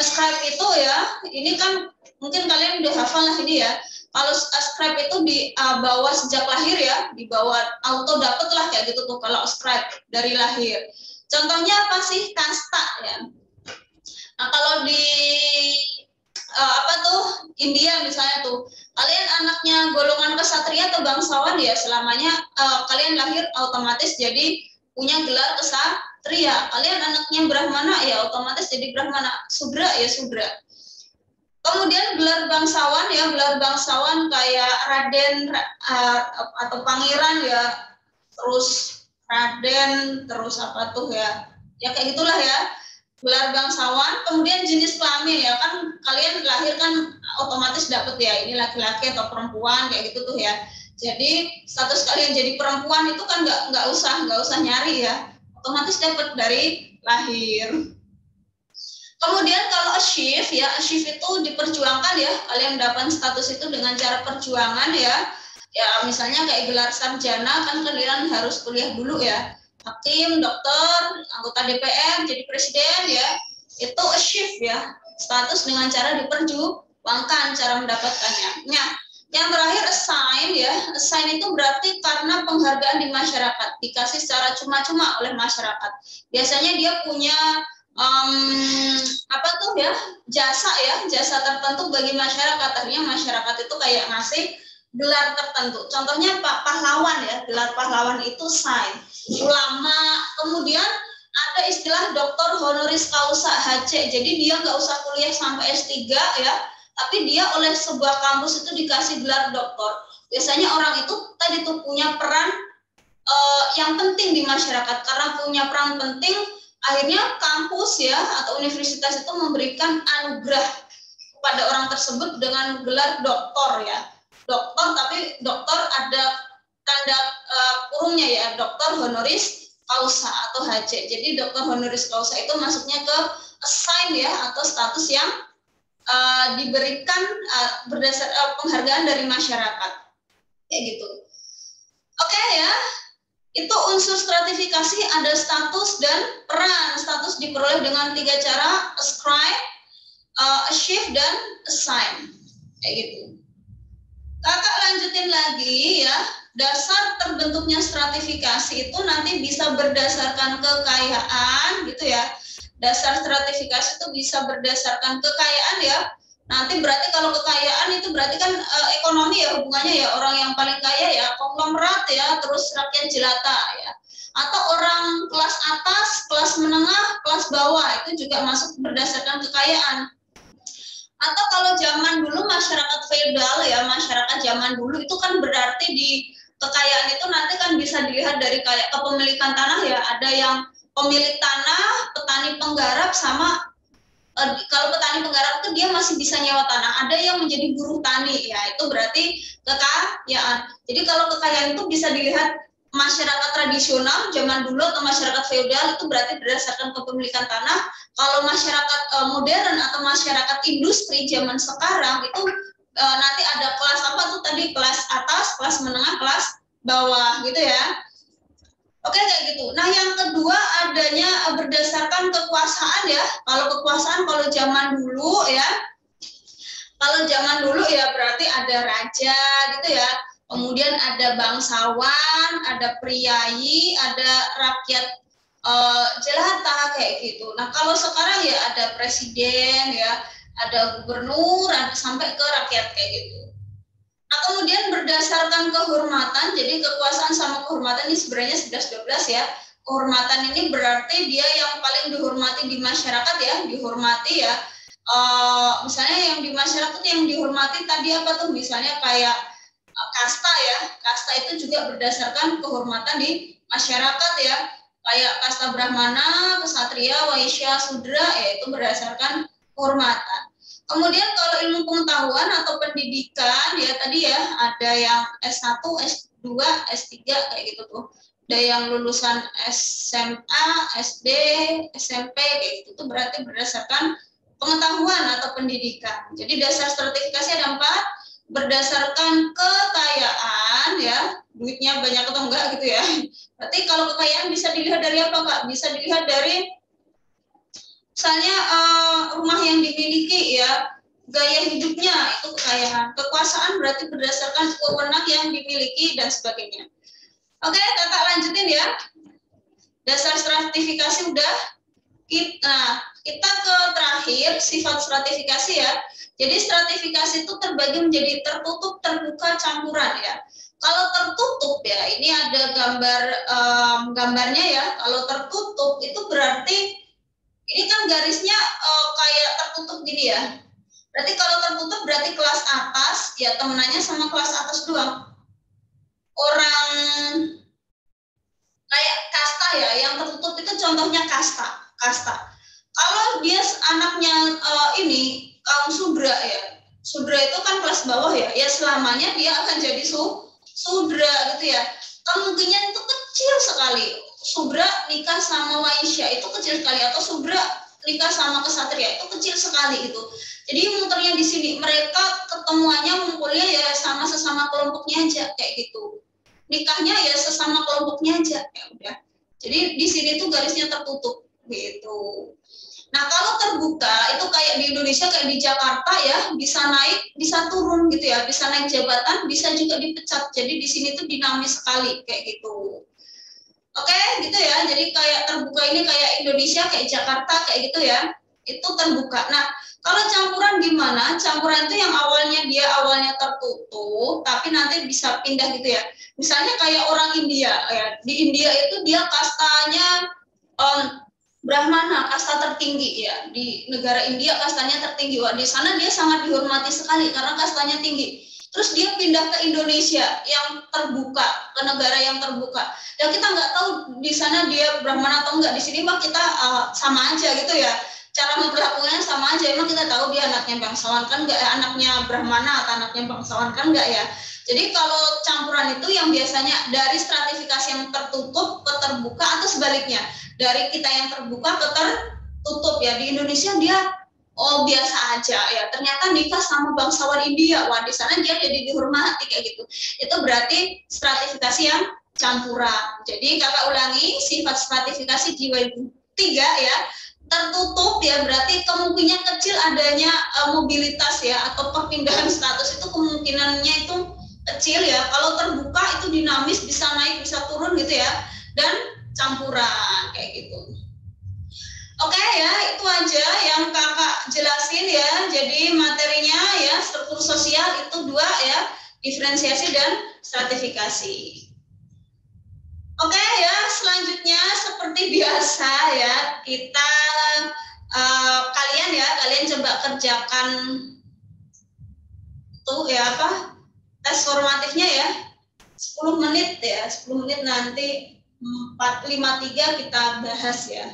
Ascribe itu ya, ini kan mungkin kalian udah hafal lah ini ya. Kalau ascribe itu dibawa sejak lahir ya, dibawa auto dapet lah kayak gitu tuh kalau ascribe dari lahir. Contohnya apa sih? Kasta ya. Nah, kalau di India misalnya tuh, kalian anaknya golongan kesatria atau bangsawan ya selamanya kalian lahir otomatis jadi punya gelar kesatria. Kalian anaknya brahmana ya otomatis jadi brahmana. Sudra ya sudra. Kemudian gelar bangsawan ya, gelar bangsawan kayak raden atau pangeran ya, terus raden, terus apa tuh ya, ya kayak gitulah ya. Gelar bangsawan, kemudian jenis kelamin ya kan kalian lahir kan otomatis dapat ya ini laki-laki atau perempuan kayak gitu tuh ya. Jadi status kalian jadi perempuan itu kan nggak usah nyari ya, otomatis dapat dari lahir. Kemudian kalau achieve ya, achieve itu diperjuangkan ya, kalian dapat status itu dengan cara perjuangan ya. Ya misalnya kayak gelar sarjana kan kalian harus kuliah dulu ya. Hakim, dokter, anggota DPR, jadi presiden ya, itu achieve ya, status dengan cara diperjuangkan cara mendapatkannya. Nah, yang terakhir assign ya, assign itu berarti karena penghargaan di masyarakat, dikasih secara cuma-cuma oleh masyarakat. Biasanya dia punya jasa tertentu bagi masyarakat, artinya masyarakat itu kayak ngasih gelar tertentu. Contohnya Pak pahlawan ya, gelar pahlawan itu sign. Ulama, kemudian ada istilah doktor honoris causa HC. Jadi dia nggak usah kuliah sampai S3 ya, tapi dia oleh sebuah kampus itu dikasih gelar doktor. Biasanya orang itu tadi tuh punya peran yang penting di masyarakat. Karena punya peran penting, akhirnya kampus ya atau universitas itu memberikan anugerah kepada orang tersebut dengan gelar doktor ya. Doktor, tapi doktor ada tanda kurungnya ya, doktor honoris causa atau HC. Jadi doktor honoris causa itu masuknya ke assign ya atau status yang diberikan berdasar penghargaan dari masyarakat. Kayak gitu. Oke ya. Itu unsur stratifikasi ada status dan peran. Status diperoleh dengan 3 cara, ascribe, achieve, dan assign. Kayak gitu. Kakak lanjutin lagi ya. Dasar terbentuknya stratifikasi itu nanti bisa berdasarkan kekayaan gitu ya. Dasar stratifikasi itu bisa berdasarkan kekayaan ya. Nanti berarti kalau kekayaan itu berarti kan ekonomi ya hubungannya ya, orang yang paling kaya ya konglomerat ya, terus rakyat jelata ya. Atau orang kelas atas, kelas menengah, kelas bawah itu juga masuk berdasarkan kekayaan. Atau kalau zaman dulu masyarakat feodal ya, masyarakat zaman dulu itu kan berarti di kekayaan itu nanti kan bisa dilihat dari kayak kepemilikan tanah ya, ada yang pemilik tanah, petani penggarap, sama kalau petani penggarap itu dia masih bisa nyewa tanah, ada yang menjadi buruh tani ya, itu berarti kekayaan. Jadi kalau kekayaan itu bisa dilihat masyarakat tradisional zaman dulu atau masyarakat feodal itu berarti berdasarkan kepemilikan tanah. Kalau masyarakat modern atau masyarakat industri zaman sekarang itu nanti ada kelas apa tuh tadi, kelas atas, kelas menengah, kelas bawah gitu ya. Oke kayak gitu. Nah yang kedua adanya berdasarkan kekuasaan ya. Kalau kekuasaan kalau zaman dulu ya, kalau zaman dulu ya berarti ada raja gitu ya. Kemudian ada bangsawan, ada priai, ada rakyat jelata kayak gitu. Nah kalau sekarang ya ada presiden ya, ada gubernur, ada sampai ke rakyat kayak gitu. Nah, kemudian berdasarkan kehormatan, jadi kekuasaan sama kehormatan ini sebenarnya 11-12 ya. Kehormatan ini berarti dia yang paling dihormati di masyarakat ya, dihormati ya. Misalnya yang di masyarakat yang dihormati tadi apa tuh? Misalnya kayak kasta ya. Kasta itu juga berdasarkan kehormatan di masyarakat ya. Kayak kasta Brahmana, Ksatria, Waisya, Sudra, ya itu berdasarkan kehormatan. Kemudian kalau ilmu pengetahuan atau pendidikan ya tadi ya ada yang S1, S2, S3 kayak gitu tuh. Ada yang lulusan SMA, SD, SMP kayak gitu tuh berarti berdasarkan pengetahuan atau pendidikan. Jadi dasar stratifikasi ada 4, berdasarkan kekayaan ya, duitnya banyak atau enggak gitu ya. Berarti kalau kekayaan bisa dilihat dari apa Kak? Bisa dilihat dari misalnya rumah yang dimiliki ya, gaya hidupnya itu kekayaan. Kekuasaan berarti berdasarkan wewenang yang dimiliki dan sebagainya. Oke, kakak lanjutin ya. Dasar stratifikasi udah. Kita ke terakhir sifat stratifikasi ya. Jadi stratifikasi itu terbagi menjadi tertutup, terbuka, campuran ya. Kalau tertutup ya, ini ada gambarnya ya. Kalau tertutup itu berarti ini kan garisnya kayak tertutup gini ya. Berarti kalau tertutup berarti kelas atas ya temenannya sama kelas atas doang. Orang kayak kasta ya, yang tertutup itu contohnya kasta. Kalau dia anaknya ini kaum Sudra ya. Sudra itu kan kelas bawah ya. Ya selamanya dia akan jadi Sudra gitu ya. Kemungkinan itu kecil sekali. Sudra nikah sama Waisya itu kecil sekali, atau Sudra nikah sama Ksatria itu kecil sekali gitu. Jadi muternya di sini mereka ketemuannya ngumpulnya ya sama sesama kelompoknya aja kayak gitu. Nikahnya ya sesama kelompoknya aja ya udah. Jadi di sini tuh garisnya tertutup gitu. Nah kalau terbuka itu kayak di Indonesia kayak di Jakarta ya, bisa naik bisa turun gitu ya, bisa naik jabatan bisa juga dipecat. Jadi di sini tuh dinamis sekali kayak gitu. Oke gitu ya, jadi kayak terbuka ini kayak Indonesia kayak Jakarta kayak gitu ya, itu terbuka. Nah kalau campuran gimana? Campuran itu yang awalnya tertutup tapi nanti bisa pindah gitu ya. Misalnya kayak orang India ya, di India itu dia kastanya Brahmana, kasta tertinggi ya. Di negara India kastanya tertinggi. Wah, di sana dia sangat dihormati sekali karena kastanya tinggi. Terus dia pindah ke Indonesia yang terbuka, ke negara yang terbuka. Dan kita nggak tahu di sana dia Brahmana atau enggak. Di sini mah kita sama aja gitu ya. Cara memperlakukannya sama aja. Emang kita tahu dia anaknya bangsawan kan enggak, anaknya Brahmana atau anaknya bangsawan kan enggak ya. Jadi kalau campuran itu yang biasanya dari stratifikasi yang tertutup ke terbuka atau sebaliknya. Dari kita yang terbuka ke tertutup ya. Di Indonesia dia biasa aja ya, ternyata nikah sama bangsawan India, wah di sana dia jadi dihormati kayak gitu. Itu berarti stratifikasi yang campuran. Jadi kakak ulangi, sifat stratifikasi jiwa itu 3 ya, tertutup ya berarti kemungkinan kecil adanya mobilitas ya atau perpindahan status, itu kemungkinannya itu kecil ya. Kalau terbuka itu dinamis, bisa naik bisa turun gitu ya, dan campuran kayak gitu. Oke ya, itu aja yang kakak jelasin ya. Jadi materinya ya struktur sosial itu 2 ya, diferensiasi dan stratifikasi. Oke ya, selanjutnya seperti biasa ya, kita kalian coba kerjakan tuh ya tes formatifnya ya, 10 menit ya, 10 menit nanti 453 kita bahas ya.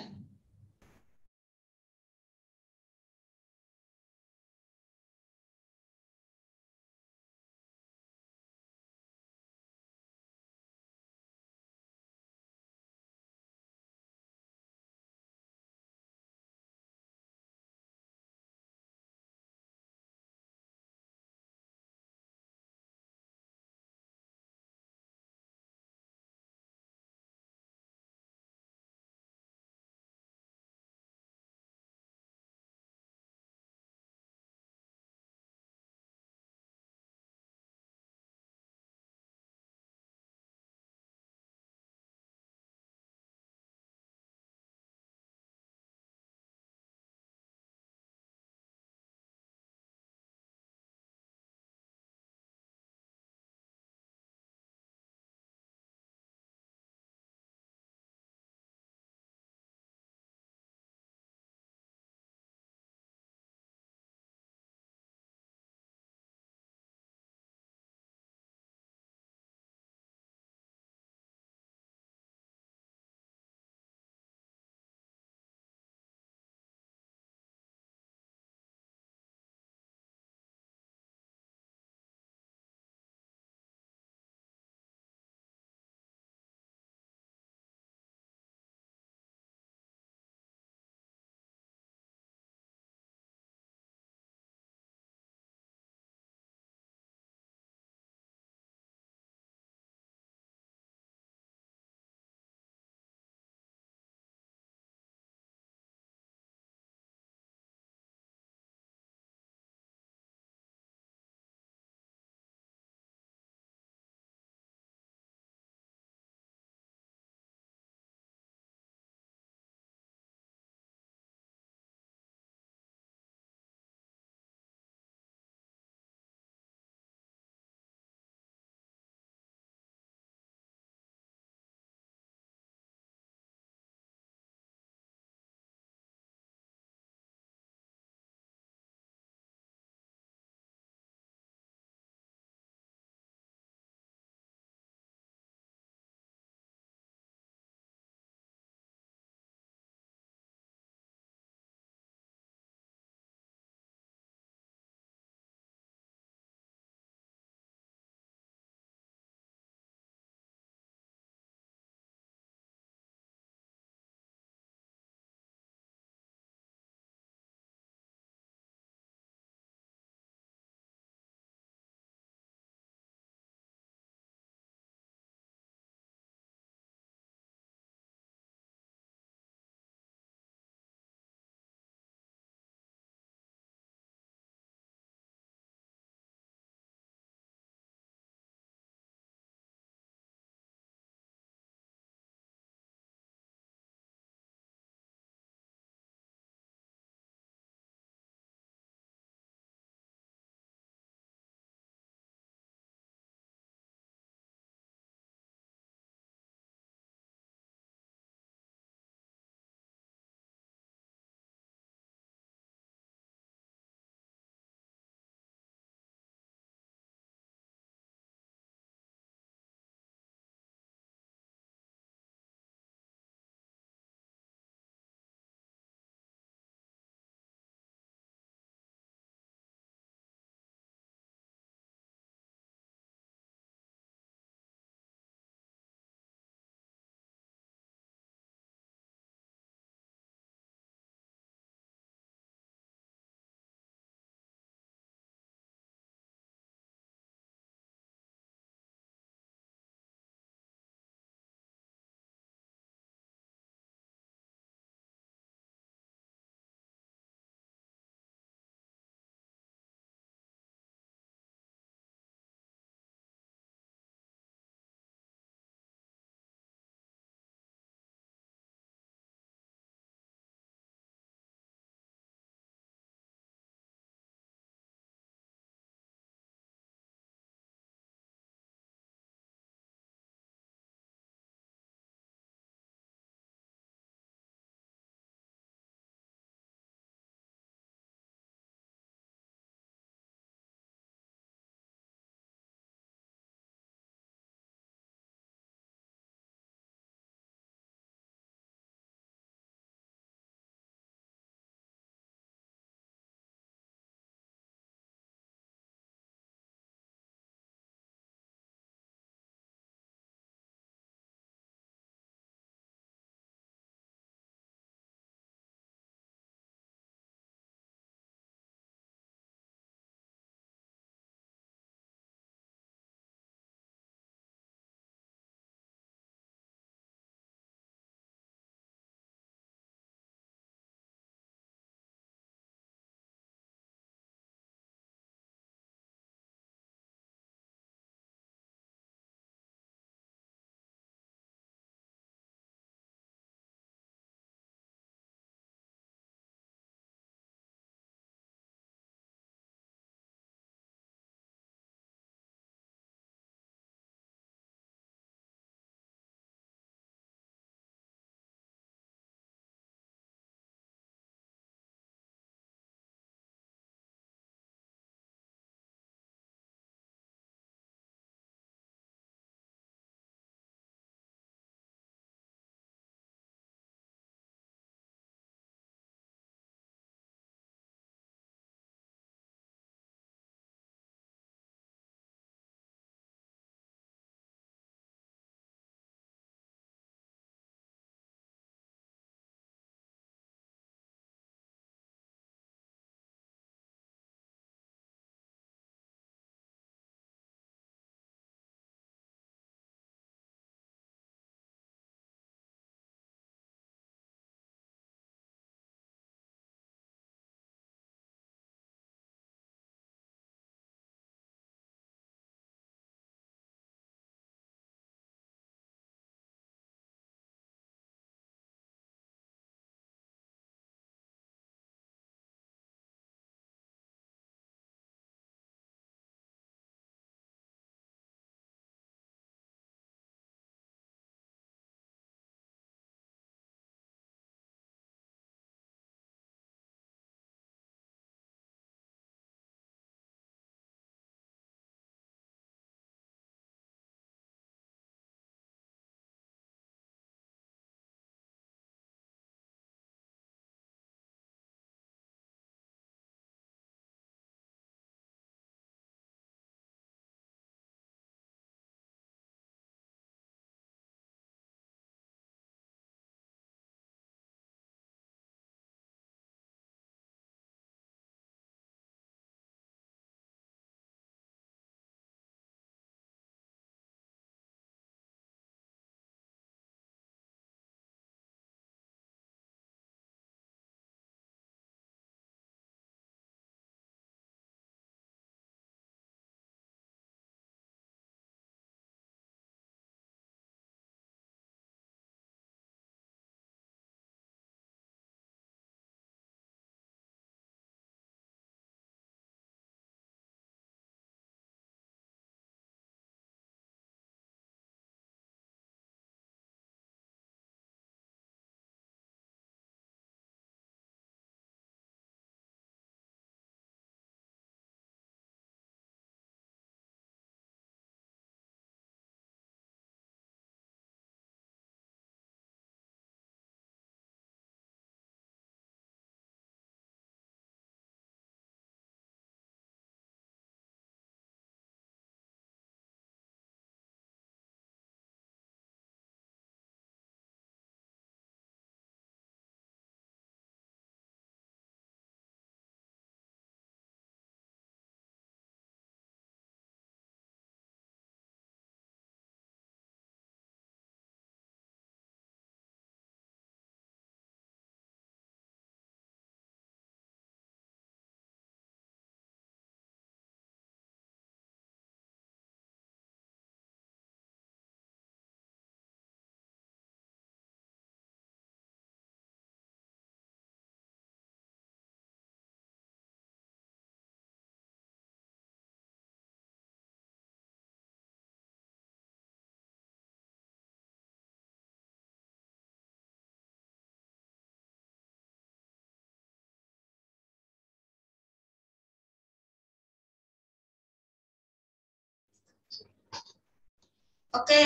Oke,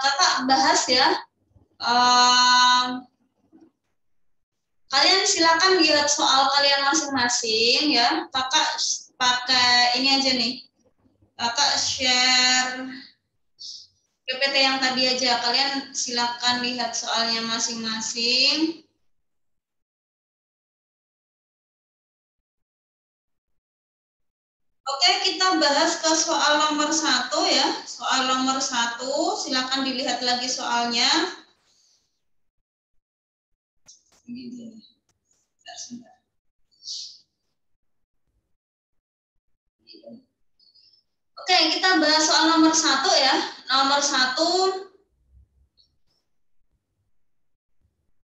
kakak bahas ya. Kalian silakan lihat soal kalian masing-masing ya. Kakak pakai ini aja nih. Kakak share PPT yang tadi aja. Kalian silakan lihat soalnya masing-masing. Oke, kita bahas ke soal nomor 1 ya. Soal nomor 1, silakan dilihat lagi soalnya. Ini dia. Oke, kita bahas soal nomor 1 ya. Nomor 1,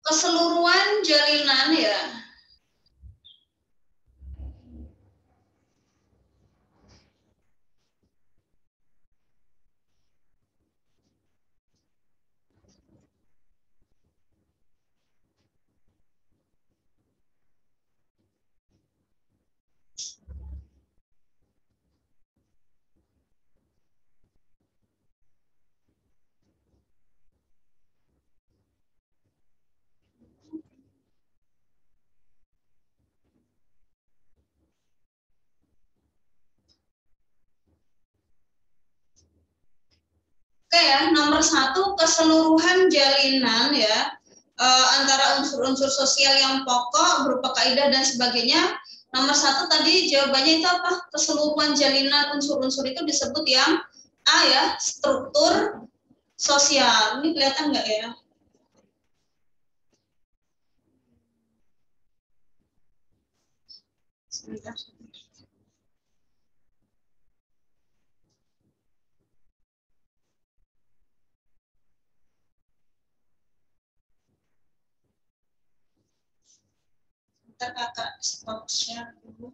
keseluruhan jalinan ya. Oke ya, nomor 1, keseluruhan jalinan ya, antara unsur-unsur sosial yang pokok berupa kaidah dan sebagainya. Nomor 1 tadi jawabannya itu apa? Keseluruhan jalinan unsur-unsur itu disebut yang A ya, struktur sosial. Ini kelihatan nggak ya? Sebentar. Ntar kakak stop share dulu.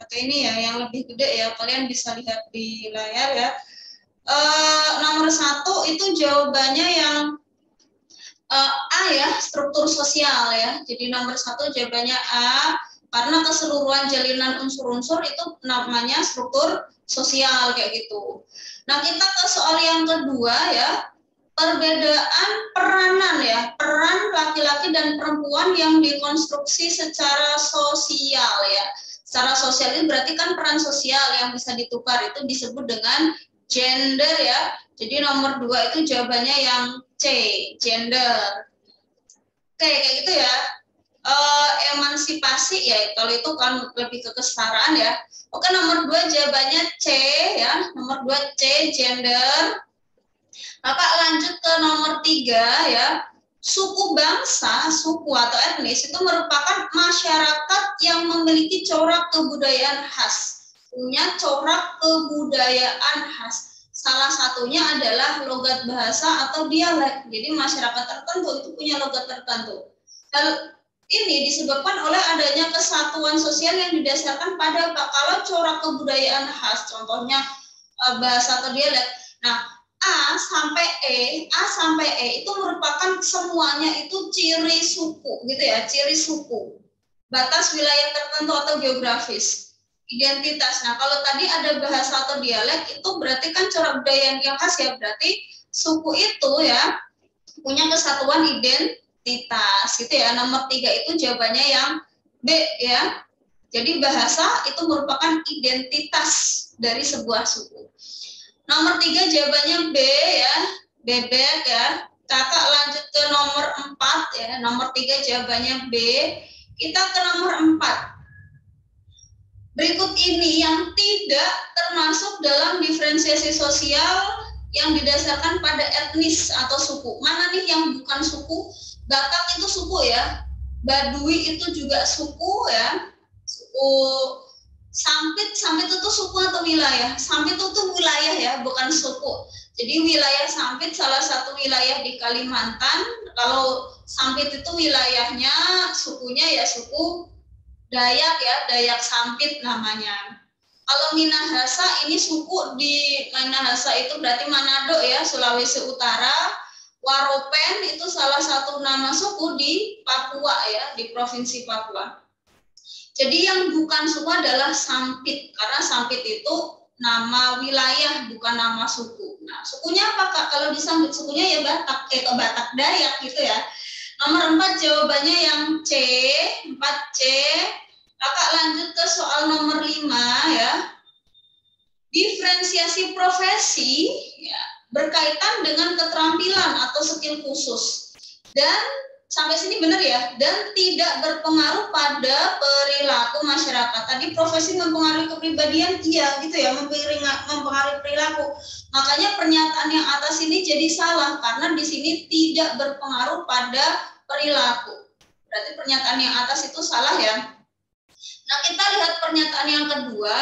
Oke, ini ya yang lebih gede ya, kalian bisa lihat di layar ya. Nomor 1 itu jawabannya yang A ya, struktur sosial ya. Jadi nomor 1 jawabannya A, karena keseluruhan jalinan unsur-unsur itu namanya struktur sosial kayak gitu. Nah, kita ke soal yang kedua ya, perbedaan peranan ya, peran laki-laki dan perempuan yang dikonstruksi secara sosial ya. Secara sosial ini berarti kan peran sosial yang bisa ditukar itu disebut dengan gender ya. Jadi nomor 2 itu jawabannya yang C, gender. Oke, kayak gitu ya. Emansipasi ya, kalau itu kan lebih ke kesetaraan ya. Oke, nomor 2 jawabannya C ya. Nomor 2 C, gender. Kakak lanjut ke nomor 3 ya. Suku bangsa, suku atau etnis itu merupakan masyarakat yang memiliki corak kebudayaan khas. Punya corak kebudayaan khas. Salah satunya adalah logat bahasa atau dialek. Jadi masyarakat tertentu itu punya logat tertentu. Hal ini disebabkan oleh adanya kesatuan sosial yang didasarkan pada apa? Kalau corak kebudayaan khas, contohnya bahasa atau dialek. Nah, A sampai E itu merupakan semuanya itu ciri suku gitu ya, ciri suku. Batas wilayah tertentu atau geografis. Identitas. Nah, kalau tadi ada bahasa atau dialek itu berarti kan corak budaya yang khas ya, berarti suku itu ya punya kesatuan identitas gitu ya. Nomor 3 itu jawabannya yang B ya. Jadi bahasa itu merupakan identitas dari sebuah suku. Nomor 3 jawabannya B ya, bebek ya. Kakak lanjut ke nomor 4 ya. Nomor 3 jawabannya B. Kita ke nomor 4. Berikut ini yang tidak termasuk dalam diferensiasi sosial yang didasarkan pada etnis atau suku. Mana nih yang bukan suku? Batak itu suku ya. Baduy itu juga suku ya. Suku Sampit itu suku atau wilayah? Sampit itu wilayah ya, bukan suku. Jadi wilayah Sampit salah satu wilayah di Kalimantan. Kalau Sampit itu wilayahnya, sukunya ya suku Dayak ya, Dayak Sampit namanya. Kalau Minahasa ini suku di Minahasa itu berarti Manado ya, Sulawesi Utara. Waropen itu salah satu nama suku di Papua ya, di Provinsi Papua. Jadi yang bukan suku adalah Sampit, karena Sampit itu nama wilayah, bukan nama suku. Nah, sukunya apa Kak? Kalau di Sampit sukunya ya Batak, Batak Dayak gitu ya. Nomor 4 jawabannya yang C, 4C. Kakak lanjut ke soal nomor 5 ya. Diferensiasi profesi ya, berkaitan dengan keterampilan atau skill khusus. Dan sampai sini benar ya, dan tidak berpengaruh pada perilaku masyarakat. Tadi profesi mempengaruhi kepribadian, iya gitu ya, mempengaruhi perilaku. Makanya pernyataan yang atas ini jadi salah, karena di sini tidak berpengaruh pada perilaku. Berarti pernyataan yang atas itu salah ya. Nah, kita lihat pernyataan yang kedua.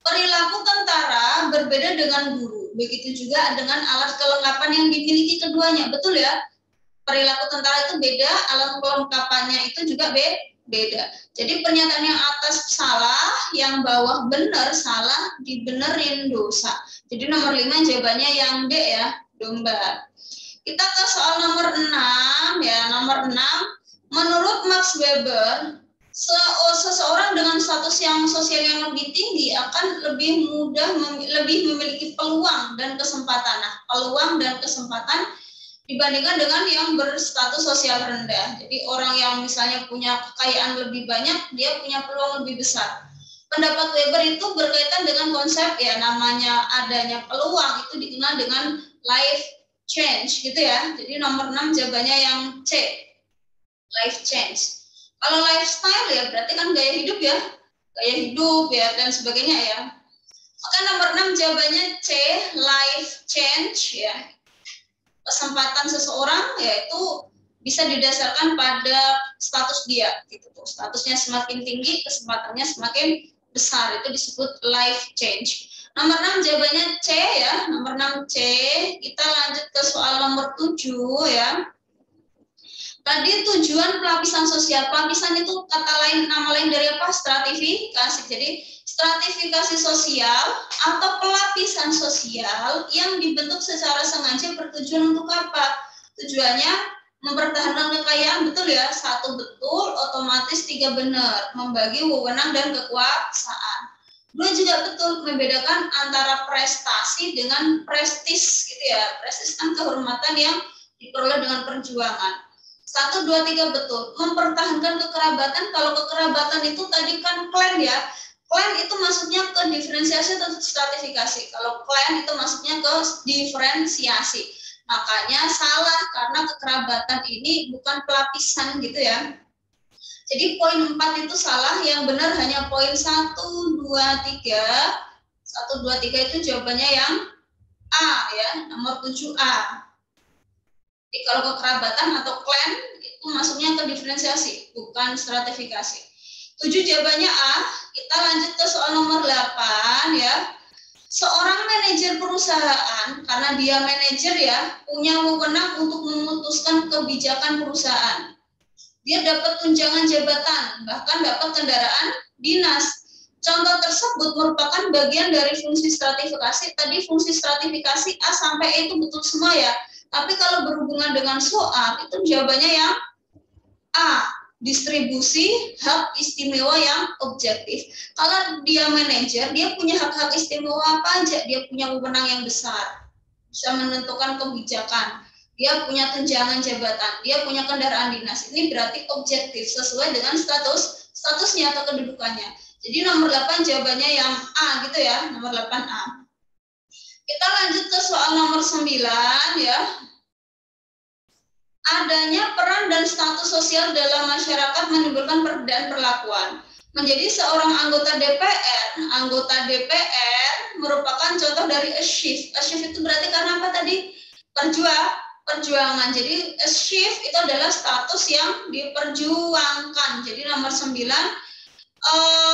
Perilaku tentara berbeda dengan guru. Begitu juga dengan alat kelengkapan yang dimiliki keduanya. Betul ya? Perilaku tentara itu beda, alat kelengkapannya itu juga beda. Jadi pernyataan yang atas salah, yang bawah benar, salah, dibenerin dosa. Jadi nomor 5 jawabannya yang D ya, domba. Kita ke soal nomor 6 ya. Nomor 6, menurut Max Weber, seseorang dengan status yang sosial yang lebih tinggi akan lebih mudah, lebih memiliki peluang dan kesempatan. Nah, peluang dan kesempatan dibandingkan dengan yang berstatus sosial rendah. Jadi orang yang misalnya punya kekayaan lebih banyak, dia punya peluang lebih besar. Pendapat Weber itu berkaitan dengan konsep ya, namanya adanya peluang itu dikenal dengan life change gitu ya. Jadi nomor 6 jawabannya yang C, life change. Kalau lifestyle ya berarti kan gaya hidup ya dan sebagainya ya. Maka nomor 6 jawabannya C, life change ya. Kesempatan seseorang yaitu bisa didasarkan pada status dia gitu tuh. Statusnya semakin tinggi, kesempatannya semakin besar, itu disebut life change. Nomor 6 jawabannya C ya, nomor 6 C. Kita lanjut ke soal nomor 7 ya. Tadi tujuan pelapisan sosial. Pelapisan itu kata lain, nama lain dari apa? Stratifikasi. Jadi stratifikasi sosial atau pelapisan sosial yang dibentuk secara sengaja bertujuan untuk apa? Tujuannya mempertahankan kekayaan, betul ya? 1 betul, otomatis 3 benar. Membagi wewenang dan kekuasaan. 2 juga betul, membedakan antara prestasi dengan prestis gitu ya. Prestis kan kehormatan yang diperoleh dengan perjuangan. 1, 2, 3 betul. Mempertahankan kekerabatan. Kalau kekerabatan itu tadi kan klan ya. Klan itu maksudnya ke diferensiasi atau stratifikasi. Kalau klan itu maksudnya ke diferensiasi. Makanya salah karena kekerabatan ini bukan pelapisan gitu ya. Jadi poin 4 itu salah. Yang benar hanya poin 1, 2, 3. 1, 2, 3 itu jawabannya yang A ya. Nomor 7A. Jadi kalau kekerabatan atau klan itu masuknya ke diferensiasi, bukan stratifikasi. 7 jawabannya A. Kita lanjut ke soal nomor 8 ya. Seorang manajer perusahaan, karena dia manajer ya, punya wewenang untuk memutuskan kebijakan perusahaan. Dia dapat tunjangan jabatan, bahkan dapat kendaraan dinas. Contoh tersebut merupakan bagian dari fungsi stratifikasi. Tadi fungsi stratifikasi A sampai E itu betul semua ya. Tapi kalau berhubungan dengan soal, itu jawabannya yang A, distribusi hak istimewa yang objektif. Kalau dia manajer, dia punya hak-hak istimewa apa aja? Dia punya wewenang yang besar, bisa menentukan kebijakan, dia punya tunjangan jabatan, dia punya kendaraan dinas. Ini berarti objektif, sesuai dengan statusnya atau kedudukannya. Jadi nomor 8 jawabannya yang A gitu ya, nomor 8A. Kita lanjut ke soal nomor 9 ya. Adanya peran dan status sosial dalam masyarakat menimbulkan perbedaan perlakuan. Menjadi seorang anggota DPR merupakan contoh dari achieve. Achieve itu berarti karena apa tadi? Perjuangan. Jadi achieve itu adalah status yang diperjuangkan. Jadi nomor 9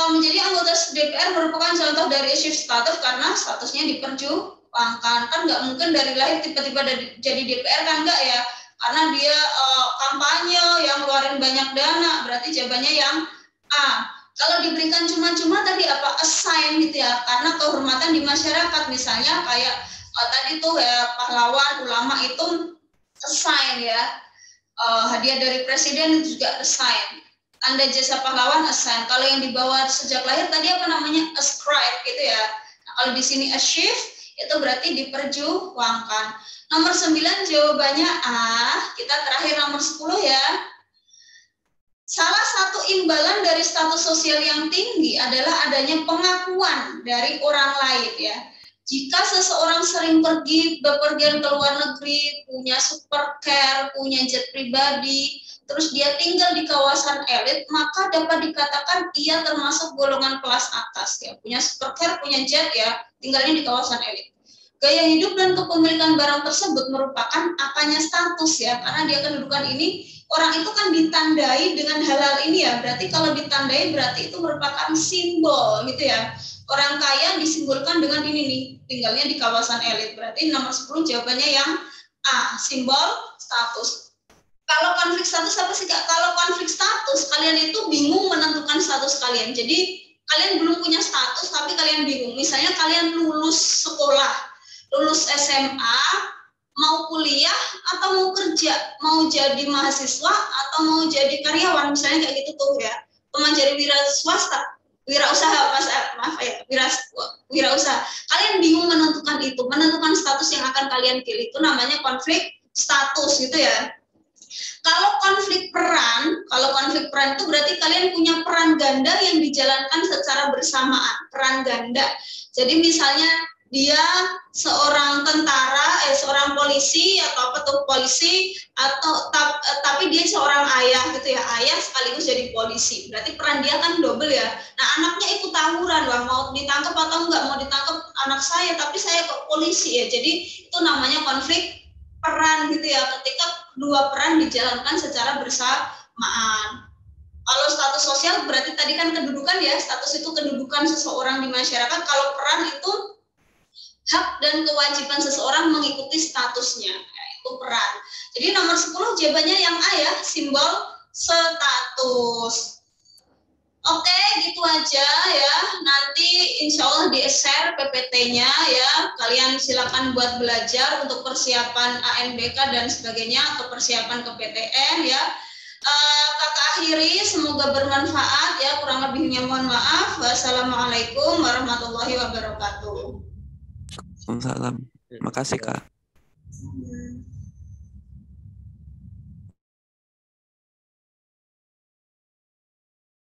Menjadi anggota DPR merupakan contoh dari achieve status karena statusnya diperjuangkan. Kan nggak mungkin dari lahir tiba-tiba jadi DPR, kan nggak ya, karena dia kampanye yang ngeluarin banyak dana, berarti jawabannya yang A. Kalau diberikan cuma-cuma tadi apa, assign gitu ya, karena kehormatan di masyarakat, misalnya kayak tadi tuh ya, pahlawan, ulama itu assign ya, hadiah dari presiden juga assign, tanda jasa pahlawan assign. Kalau yang dibawa sejak lahir tadi apa namanya, ascribe gitu ya. Nah, kalau di sini achieve itu berarti diperjuangkan. Nomor 9 jawabannya A. Kita terakhir nomor 10 ya. Salah satu imbalan dari status sosial yang tinggi adalah adanya pengakuan dari orang lain ya. Jika seseorang sering bepergian ke luar negeri, punya supercar, punya jet pribadi, terus dia tinggal di kawasan elit, maka dapat dikatakan ia termasuk golongan kelas atas ya. Punya supercar, punya jet ya, tinggalnya di kawasan elit. Gaya hidup dan kepemilikan barang tersebut merupakan apanya status ya, karena dia kedudukan ini, orang itu kan ditandai dengan hal-hal ini ya, berarti kalau ditandai berarti itu merupakan simbol gitu ya. Orang kaya disimbolkan dengan ini nih, tinggalnya di kawasan elit, berarti nomor 10 jawabannya yang A, simbol status. Kalau konflik status apa sih Kak? Kalau konflik status, kalian itu bingung menentukan status kalian. Jadi kalian belum punya status tapi kalian bingung. Misalnya kalian lulus sekolah, lulus SMA, mau kuliah atau mau kerja, mau jadi mahasiswa atau mau jadi karyawan, misalnya kayak gitu tuh ya. Mau jadi wira swasta, wirausaha, maaf ya, wirausaha. Kalian bingung menentukan itu, menentukan status yang akan kalian pilih, itu namanya konflik status gitu ya. Kalau konflik peran itu berarti kalian punya peran ganda yang dijalankan secara bersamaan, peran ganda. Jadi misalnya dia seorang tentara, seorang polisi atau apa tuh polisi, atau tapi dia seorang ayah gitu ya, ayah sekaligus jadi polisi. Berarti peran dia kan double ya. Nah anaknya ikut tawuran, wah mau ditangkap atau enggak, mau ditangkap anak saya, tapi saya kok polisi ya. Jadi itu namanya konflik peran gitu ya, ketika dua peran dijalankan secara bersamaan. Kalau status sosial berarti tadi kan kedudukan ya, status itu kedudukan seseorang di masyarakat. Kalau peran itu hak dan kewajiban seseorang mengikuti statusnya, itu peran. Jadi nomor 10 jawabannya yang A ya, simbol status. Oke, gitu aja ya. Nanti insya Allah di-share PPT-nya ya. Kalian silakan buat belajar untuk persiapan ANBK dan sebagainya, atau persiapan ke PTN ya. Kakak akhiri, semoga bermanfaat ya. Kurang lebihnya mohon maaf. Wassalamualaikum warahmatullahi wabarakatuh. Waalaikumsalam. Makasih Kak.